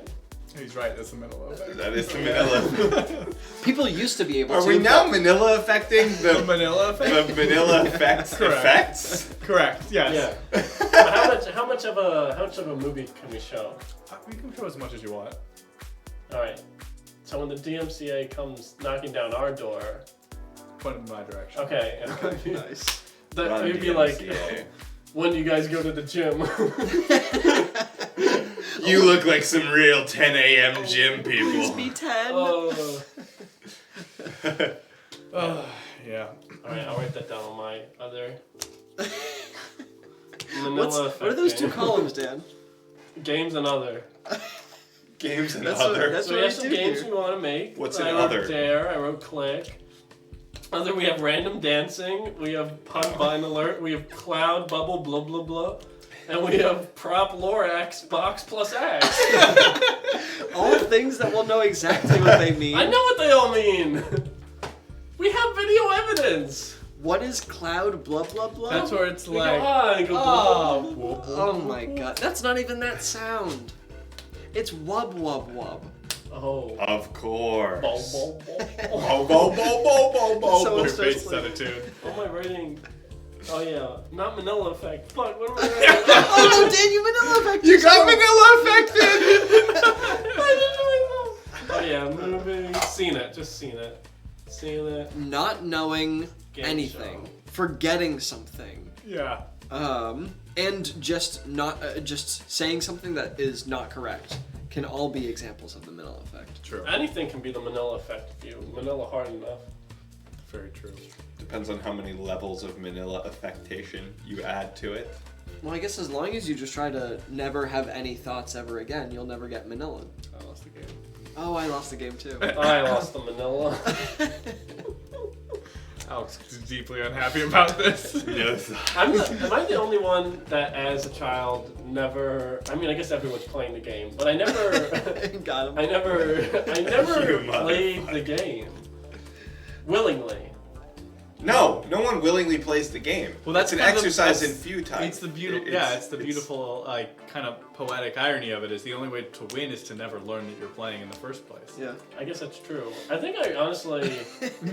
He's right. That's the middle of it. That is the Manila. People used to be able Are to. we now but- Manila affecting The the Manila effect. the Manila effects? Correct. Effects? Correct. Yes. Yeah. But how much of a movie can we show? You can show as much as you want. All right. So when the DMCA comes knocking down our door, Point in my direction. okay, and Nice. that Run would be like, DMCA. when do you guys go to the gym? You look like some real 10 a.m. gym Please people. be 10. Oh. Yeah. All right, I'll write that down on my other. What are those 2 game. columns, Dan? Games and other. Games and That's other. That's So we what have we some do games here. we want to make. What's I an wrote other? Dare, I wrote click. Other, we have random dancing. We have pun vine alert. We have cloud bubble blah blah blah. And we have prop Lorax box plus X. All things that will know exactly what they mean. I know what they all mean. We have video evidence. What is cloud blah blah blah? That's where it's We go, like. and go blah, blah, blah, blah, blah. Oh my god. That's not even that sound. It's wub wub wub. Oh. Of course. Ball, ball, ball, ball. Bo bo bo bo bo bo. So Your it's face just set a like, tune. What am I writing? Oh yeah, not Manila effect. Fuck, what am I writing? oh no, Dan, you Manila effect. You got Manila affected. Oh yeah, moving. Seen it, just seen it. Seen it. Not knowing Game anything, show. forgetting something, Yeah. and just not just saying something that is not correct can all be examples of the Manila effect. True. Anything can be the Manila effect if you Manila hard enough. Very true. Depends on how many levels of Manila affectation you add to it. Well, I guess as long as you just try to never have any thoughts ever again, you'll never get Manila. I lost the game. Oh, I lost the game too. I lost the Manila. Alex is deeply unhappy about this. Yes. Am I the only one that as a child never, I mean I guess everyone's playing the game, but I never Got him. I never You played the game. Willingly. No, no one willingly plays the game. Well, that's it's an kind of exercise in that's- futile. It's the beautiful, it's the beautiful, like, kind of poetic irony of it. Is the only way to win is to never learn that you're playing in the first place. Yeah. I guess that's true. I think I honestly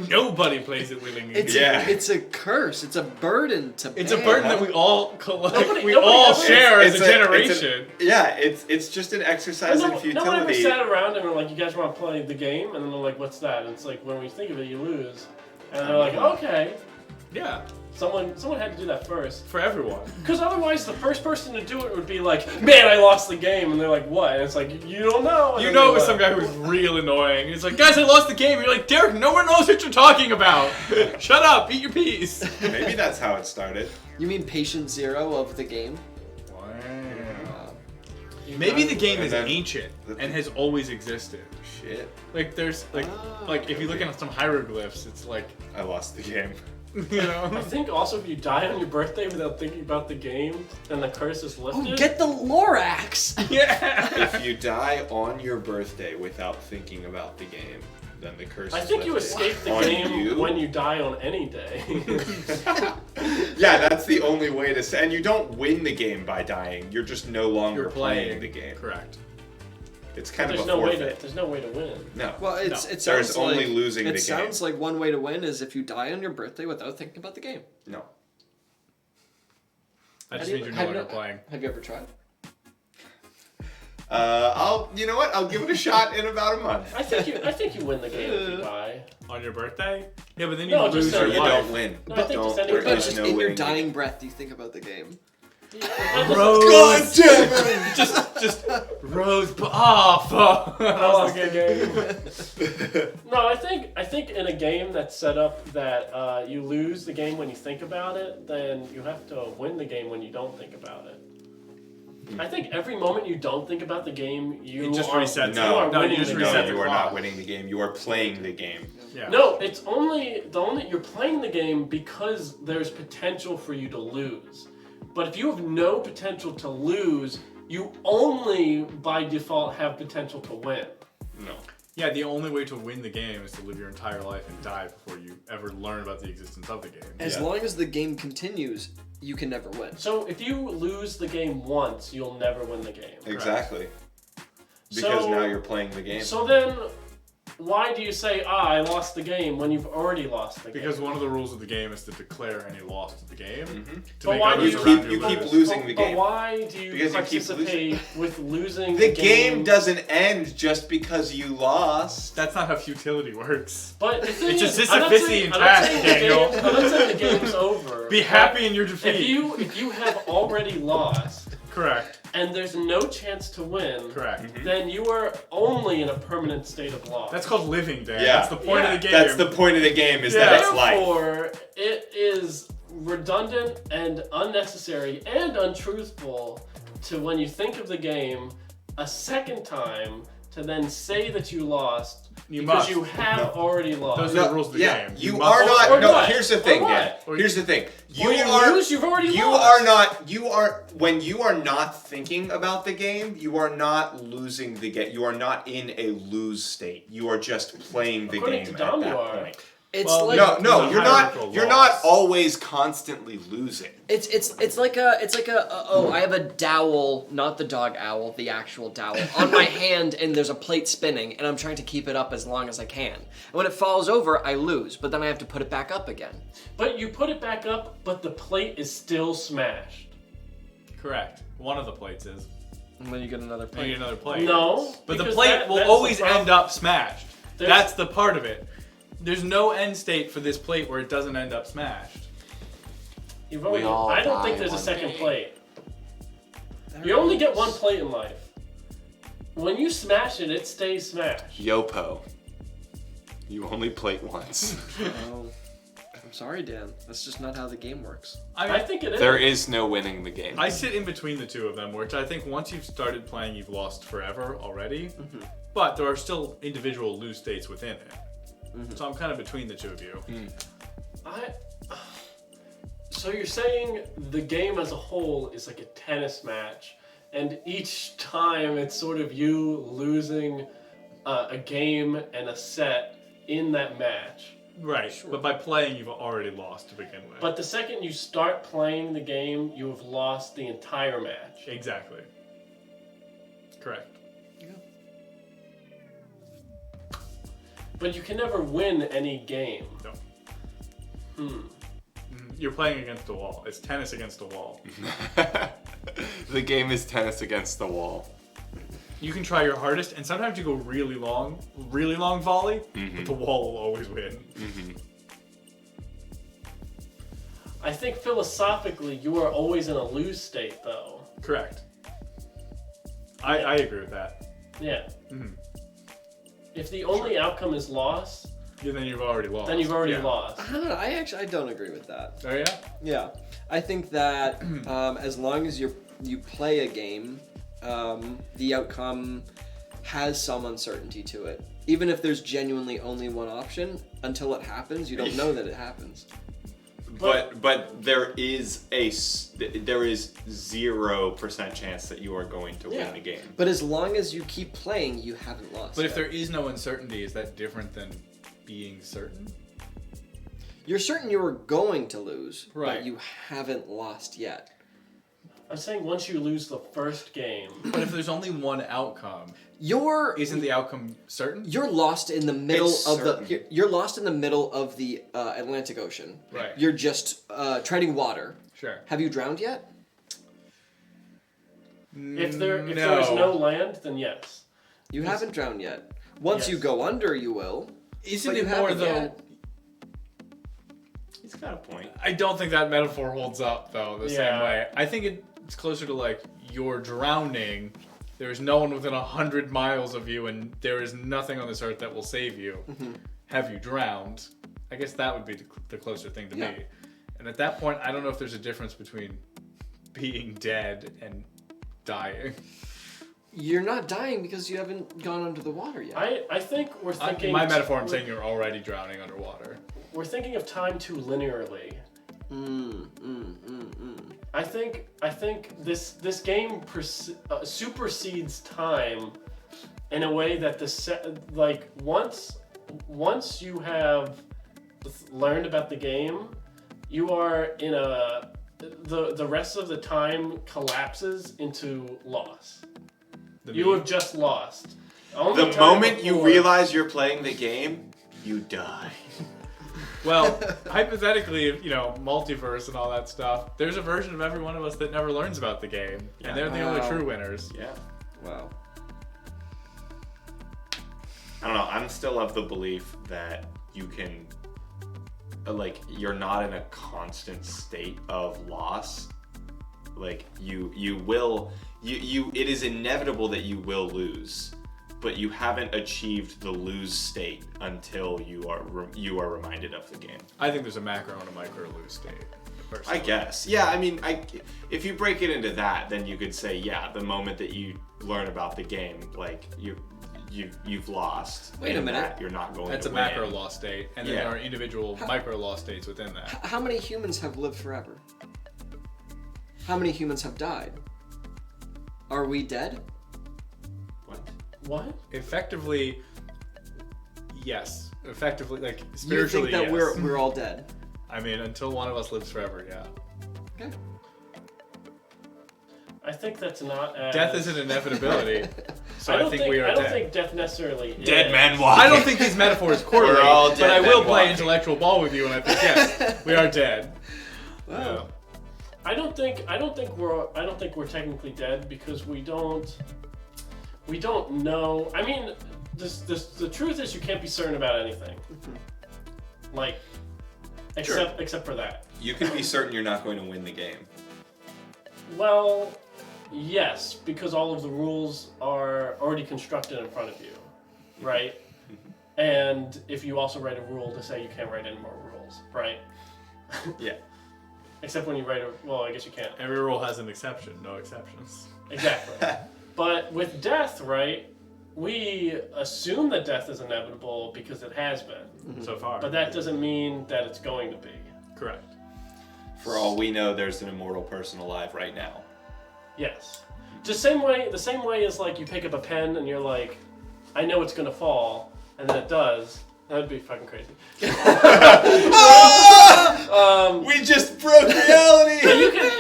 Nobody plays it willingly. It's a curse. It's a burden to It's a bear. burden that we all Nobody all ever- share as It's a generation. It's just an exercise in no one ever futility. sat around and were like, you guys want to play the game? And then they're like, what's that? And it's like, when we think of it, you lose. And they're like, okay. Yeah, Someone had to do that first. for everyone. Because otherwise, the first person to do it would be like, man, I lost the game. And they're like, what? And it's like, you don't know. And You then know they it was what? some guy who was real annoying. He's like, guys, I lost the game. You're like, Derek, no one knows what you're talking about. Shut up, eat your peas. Maybe that's how it started. You mean patient zero of the game? Wow. Maybe the game And is then- ancient and has always existed. Shit. Like there's like if you look at some hieroglyphs, it's like I lost the game. you know. I think also if you die on your birthday without thinking about the game, then the curse is lifted. Oh, get the Lorax! Yeah. If you die on your birthday without thinking about the game, then the curse I is think you lifted. escape the On game you? when you die on any day. Yeah, that's the only way to say. And you don't win the game by dying. You're just no longer You're playing the game. Correct. It's kind there's of a no way to forfeit. there's no way to win. No. Well, it There's sounds only like, losing the game. It sounds like one way to win is if you die on your birthday without thinking about the game. No. That just Have means you- you're no have you- longer playing. Have you ever tried? You know what? I'll give it a shot in about a month. I think you win the game if you die. On your birthday? Yeah, but then you No, lose just your say You life. don't win. No, I think Don't. just any- There But is just no in your winning the dying game. breath, do you think about the game? Rose. damn it! just Rose. Oh, fuck. I lost the game. No, I think in a game that's set up that you lose the game when you think about it, then you have to win the game when you don't think about it. I think every moment you don't think about the game, you It just are, resets you it. are No, you winning just the reset No, game. the you are clock. not winning the game. You are playing the game. Yeah. No, it's only you're playing the game because there's potential for you to lose. But if you have no potential to lose, you only by default have potential to win. No. Yeah, the only way to win the game is to live your entire life and die before you ever learn about the existence of the game. As long as the game continues, you can never win. So if you lose the game once, you'll never win the game. Exactly. Because So- now you're playing the game. So then, why do you say, I lost the game when you've already lost the game? Because one of the rules of the game is to declare any loss to the game. To But make why do others you around keep- you you keep lose. losing the game. But why do you Because you keep participate with losing The game doesn't end just because you lost. That's not how futility works. But the thing It's a is, I'm not saying- Sisyphean I'm not task, saying the Daniel. game- I'm not saying the game's over. Be happy in your defeat. If you have already lost Correct. and there's no chance to win, Correct. then you are only in a permanent state of loss. That's called living, Dan. Yeah. That's the point Yeah. of the game. That's the point of the game is Yeah. that it's life. Therefore, it is redundant and unnecessary and untruthful to when you think of the game a second time to then say that you lost You because must. you have No. already lost. Those are the rules of the yeah, game. you must- are not. or No, what? here's the Or thing, what? Dan. Or Here's the thing. You When you are. lose, you've already You lost. are not. You are when you are not thinking about the game. You are not losing the game. You are not in a lose state. You are just playing the According game to at Dom, that you are. point. It's Well, like No, There's no, a you're not. hierarchical You're loss. not always constantly losing. it's like a oh, I have a dowel, not the dog owl, the actual dowel on my hand, and there's a plate spinning, and I'm trying to keep it up as long as I can. And when it falls over, I lose, but then I have to put it back up again. But you put it back up, but the plate is still smashed. Correct. One of the plates is. And then you get another You plate. need another plate. No, But the because plate will that's always the problem. end up smashed. There's- That's the part of it. There's no end state for this plate where it doesn't end up smashed. You've already, all I don't think die there's a one second day. plate. You only get one plate in life. When you smash it, it stays smashed. Yopo. You only plate once. Oh, I'm sorry, Dan. That's just not how the game works. I think it is. There is no winning the game. I sit in between the two of them, which I think once you've started playing, you've lost forever already. But there are still individual lose states within it. So I'm kind of between the two of you. So you're saying the game as a whole is like a tennis match, and each time it's sort of you losing a game and a set in that match. Right. But by playing, you've already lost to begin with. But the second you start playing the game, you have lost the entire match. Exactly. Correct. But you can never win any game. No. You're playing against a wall. It's tennis against a wall. The game is tennis against the wall. You can try your hardest, and sometimes you go really long volley, but the wall will always win. I think philosophically you are always in a lose state, though. Correct. I agree with that. Yeah. If the only outcome is loss, Yeah, then you've already lost. then you've already Yeah. lost. I don't know. I don't agree with that. Oh yeah? Yeah, I think that as long as you play a game the outcome has some uncertainty to it. Even if there's genuinely only one option, until it happens, you don't know that it happens. But there is 0% chance that you are going to win the game. But as long as you keep playing, you haven't lost. But yet. if there is no uncertainty, is that different than being certain? You're certain you were going to lose, Right. but you haven't lost yet. I'm saying once you lose the first game. But if there's only one outcome, isn't the outcome certain? You're lost in the middle It's of certain. you're lost in the middle of the Atlantic Ocean. Right. You're just treading water. Sure. Have you drowned yet? If there is no land, then yes. You haven't drowned yet. Once you go under, you will. Isn't but it you more haven't though? yet. He's got a point. I don't think that metaphor holds up though the same way. I think it's closer to like you're drowning. There is no one within 100 miles of you, and there is nothing on this earth that will save you. Mm-hmm. Have you drowned? I guess that would be the closer thing to Yeah. me. And at that point, I don't know if there's a difference between being dead and dying. You're not dying because you haven't gone under the water yet. I think we're thinking. My metaphor, I'm saying you're already drowning underwater. We're thinking of time too linearly. I think this game supersedes time in a way that once you have learned about the game, you are in the rest of the time collapses into loss. You have just lost. The moment you realize you're playing the game, you die. Well, hypothetically, multiverse and all that stuff, there's a version of every one of us that never learns about the game, and they're the only true winners. Yeah. Wow. I don't know. I'm still of the belief that you can, you're not in a constant state of loss. Like you will. It is inevitable that you will lose, but you haven't achieved the lose state until you are reminded of the game. I think there's a macro and a micro lose state. I guess. Yeah, I mean, if you break it into that, then you could say, yeah, the moment that you learn about the game, you've lost. Wait a minute. That you're not going That's to a win. macro loss state, and then there are individual micro loss states within that. How many humans have lived forever? How many humans have died? Are we dead? What? Effectively, yes. Effectively, You spiritually, think that yes. we're all dead? I mean, until one of us lives forever, yeah. Okay. I think that's not as... Death is an inevitability, so I think we are I don't dead. think death necessarily is. Dead man walking. I don't think these metaphors correlate, We're all but dead I will men play walking. intellectual ball with you, and I think yes, we are dead. Wow. Yeah. I don't think we're technically dead because we don't know. I mean, the truth is you can't be certain about anything. Except for that. You can be certain you're not going to win the game. Well, yes, because all of the rules are already constructed in front of you, right? And if you also write a rule to say you can't write any more rules, right? Yeah. Except when you write I guess you can't. Every rule has an exception, no exceptions. Exactly. But with death, right, we assume that death is inevitable because it has been. So far. But that doesn't mean that it's going to be. Correct. For all we know, there's an immortal person alive right now. Yes. The same way as you pick up a pen and you're like, I know it's gonna fall, and then it does. That'd be fucking crazy. We just broke reality!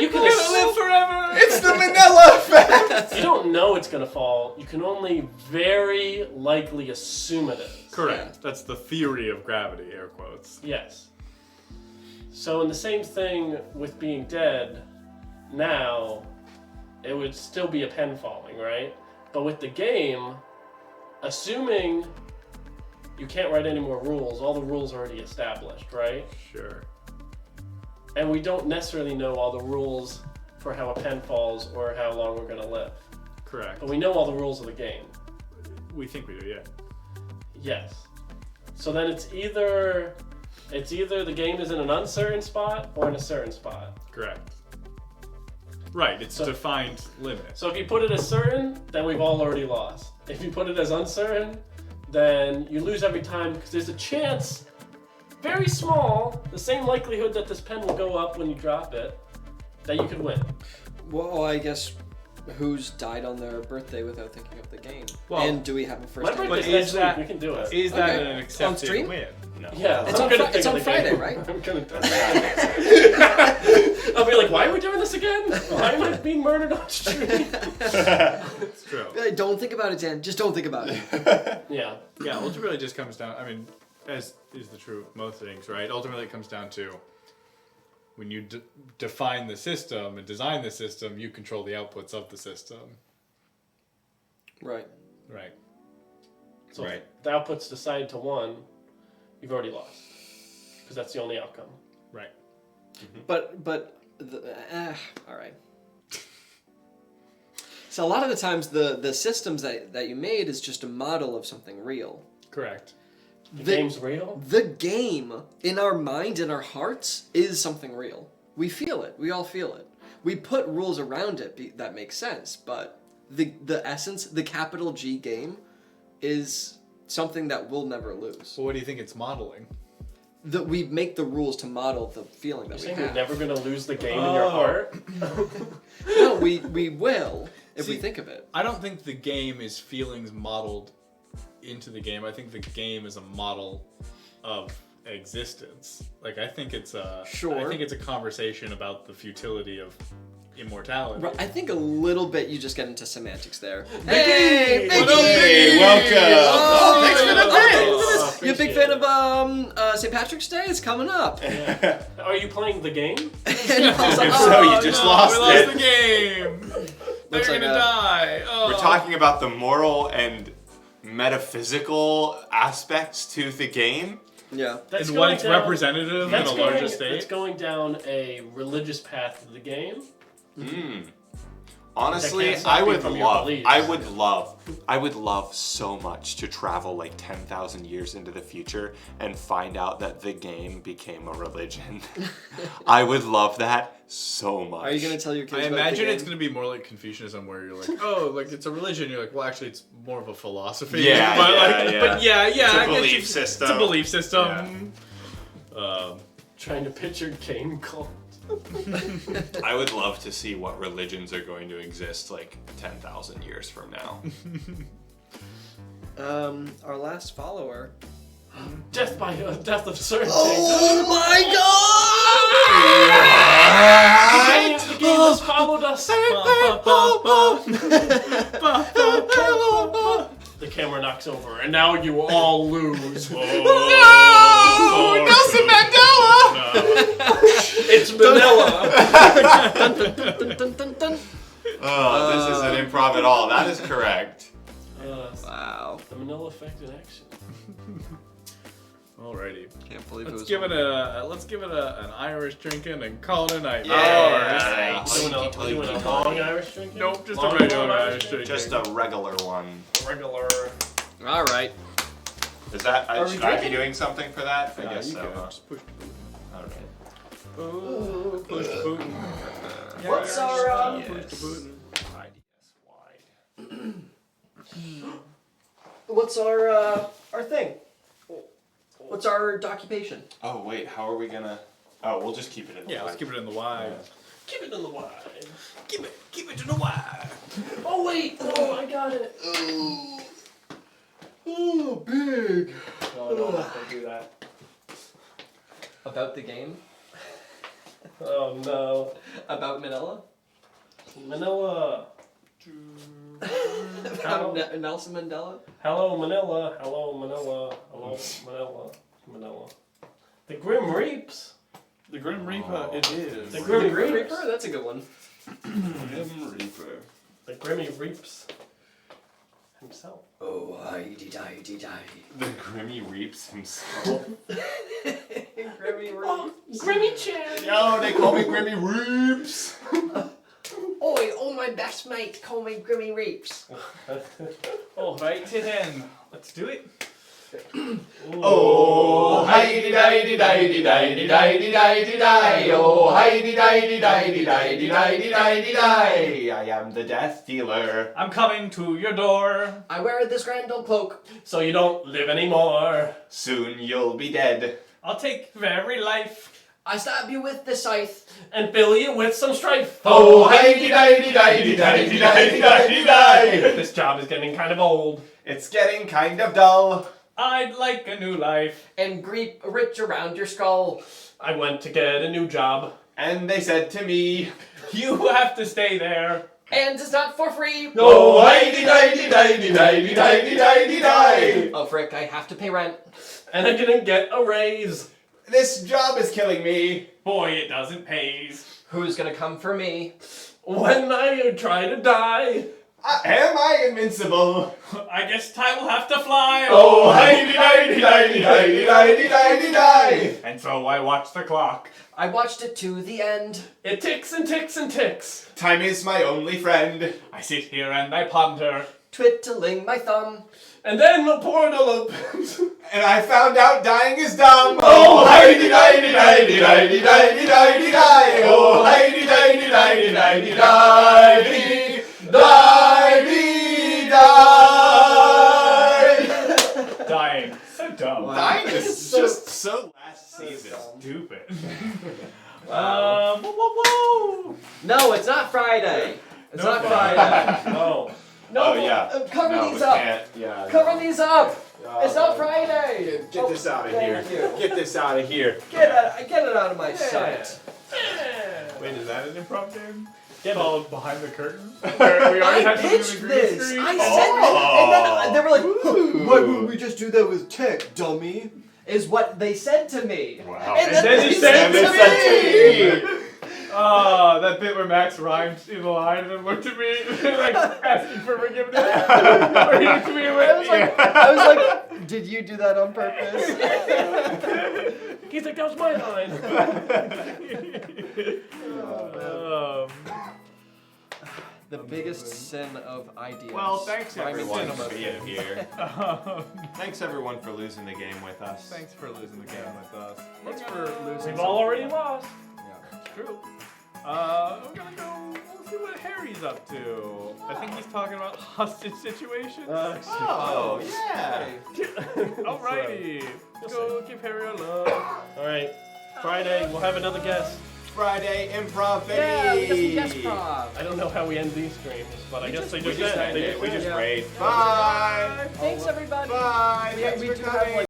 You can live forever! It's the Manila effect! You don't know it's gonna fall. You can only very likely assume it is. Correct. That's the theory of gravity, air quotes. Yes. So in the same thing with being dead, now, it would still be a pen falling, right? But with the game, assuming you can't write any more rules, all the rules are already established, right? Sure. And we don't necessarily know all the rules for how a pen falls or how long we're gonna live. Correct. But we know all the rules of the game. We think we do, yeah. Yes. So then it's either the game is in an uncertain spot or in a certain spot. Correct. Right, it's defined limit. So if you put it as certain, then we've all already lost. If you put it as uncertain, then you lose every time because there's a chance, very small, the same likelihood that this pen will go up when you drop it, that you could win. Well, I guess who's died on their birthday without thinking of the game? Well, and do we have a first My name? birthday's is next that- week. We can do it. Is that Okay. an accepted stream? win? No. Yeah, It's I'm on gonna Fri- it's think of on the Friday, game. right? I'm gonna. I'll be like, why are we doing this again? Why am I being murdered on stream? It's true. Don't think about it, Dan. Just don't think about it. Yeah. Yeah, ultimately it just comes down, I mean, as is the true with most things, right? Ultimately it comes down to when you define the system and design the system, you control the outputs of the system. Right. Right. So Right. if the output's decided to 1, you've already lost. Because that's the only outcome. Right. But all right. So a lot of the times the systems that you made is just a model of something real. Correct. The game's real? The game in our mind, in our hearts, is something real. We feel it. We all feel it. We put rules around it that make sense, but the essence, the capital G game, is something that we'll never lose. Well, what do you think it's modeling? That we make the rules to model the feeling that You're we saying you're have. never going to lose the game in your heart? No, we will if we See, think of it. I don't think the game is feelings modeled into the game. I think the game is a model of existence. Like I think it's a Sure. I think it's a conversation about the futility of immortality. Right, I think a little bit you just get into semantics there. Hey, Mickey! what up, Hey, welcome. Oh, Thanks for the thanks. You a big appreciate fan of St. Patrick's Day? It's coming up. Are you playing the game? And I was like, If so, you oh, just no. lost we lost it. the game. They're Looks like gonna a- die. Oh. We're talking about the moral and metaphysical aspects to the game. Yeah. That's and what going it's down- representative in That's a larger going, state. That's going down a religious path to the game. Honestly, That can't stop I you would from your love, beliefs. I would love so much to travel like 10,000 years into the future and find out that the game became a religion. I would love that so much. Are you going to tell your kids I about the imagine game? it's going to be more like Confucianism, where you're like, oh, like it's a religion. You're like, well, actually, it's more of a philosophy. Yeah, but yeah, like, yeah. But yeah, It's a I guess belief it's system. a belief system. Trying to picture game called. I would love to see what religions are going to exist like 10,000 years from now. Our last follower. Death by death of certainty. Oh my god! The game has followed us. The camera knocks over, and now you all lose. Oh, Nelson Mandela! it's Manila. Dun, dun, dun, dun. Oh, this isn't improv at all. That is correct. Wow. The Manila effect in action. Alrighty. Can't believe Let's it give was. it an Irish drinking and call it a night. Yeah. We're doing a long Irish drinking? Nope, just Long a regular Irish Irish drinking. Just a regular one. Regular. All right. Is that? Are we Should I be drinking? doing something for that? I guess you so. can. Huh? Just push the button. Okay. Ooh, push the button. What's our Push the button. What's our thing? What's our occupation? Oh wait, how are we gonna? Oh, we'll just keep it in. Yeah, let's keep it in the wide. Keep it in the wide. Keep it in the wide. Oh wait! Oh, I got it. Oh, big. No, don't do that. About the game? Oh no. About Manila? Manila. About Nelson Mandela? Hello, Manila. Hello, Manila. Hello, Manila. Manila. The Grim Reaps. The Grim Reaper, it is. The The Grim Grim Reaps. Reaper? That's a good one. Grim Reaper. The Grimmy Reaps himself. Oh, die. The Grimmy Reaps himself. Grimmy Oh, Grimmy Chan. Yo, they call me Grimmy Reaps. Oi, all my best mates call me Grimmy Reaps. Alright, then. Let's do it. Oh, hi-de-di-de-di-di-di-di-di-di-di-di. Oh, hi-de-di-de-di-di-di-di-di-di-di. I am the death dealer. I'm coming to your door. I wear this grand old cloak. So you don't live anymore. Soon you'll be dead. I'll take your very life. I stab you with this scythe. And fill you with some strife. Oh, hi-de-di-de-di-di-di-di-di-di-di. This job is getting kind of old. It's getting kind of dull. I'd like a new life. And creep rich around your skull. I went to get a new job. And they said to me, You have to stay there. And it's not for free. Oh, hi-de-di-de-di-di-di-di-di-di-di. Oh, frick, I have to pay rent. And I didn't get a raise. this job is killing me. Boy, it doesn't pays. Who's gonna come for me? When I try to die. Am I invincible? I guess time will have to fly. Oh, hi-de-di-de-di-di-di-di-di-di. And so I watch the clock. I watched it to the end. It ticks and ticks and ticks. Time is my only friend. I sit here and I ponder. Twiddling my thumb. And then the portal opens. And I found out dying is dumb. Oh, hi-de-di-de-di-di-di-di-di-di-di-di. Oh, hi-de-di-de-di-di-di-di-di-di. Dying. So dumb. Dying is just so last season. Stupid. Wow. Whoa. No, it's not Friday. It's No not Friday. Friday. No. No, Oh, yeah. Cover No, these we up. can't. Yeah. Cover no. these up. It's not no. Friday. Get this out of thank here. you. Get this out of here. Get it out of my sight. Wait, is that an improv game? Called Behind the Curtain? I had something pitched on the green this. screen? I said this, and then they were like, "Why would we just do that with tech, dummy?" Is what they said to me. Wow. And then they they said said to to me. Oh, that bit where Max rhymed in the line and then looked at me like asking for forgiveness. Or he looked at me and went, I was like, "Did you do that on purpose?" He's like, that was my line. The biggest sin of ideas. Well, thanks But I'm a everyone cinema for being fan. here. Thanks everyone for losing the game with us. Thanks for losing the game with us. Thanks for losing. We've all already lost. Yeah. It's true. We're gonna go. We'll see what Harry's up to. I think he's talking about hostage situations. Oh, yeah. Alrighty. Let's go give Harry a love. All right. Friday, we'll have another guest. Friday improv Yeah, we got some baby. guest prov. I don't know how we end these streams, but I guess they We just just end. end it. We just Yeah. raid. Bye. Thanks, everybody. Bye. We Thanks do for have coming. like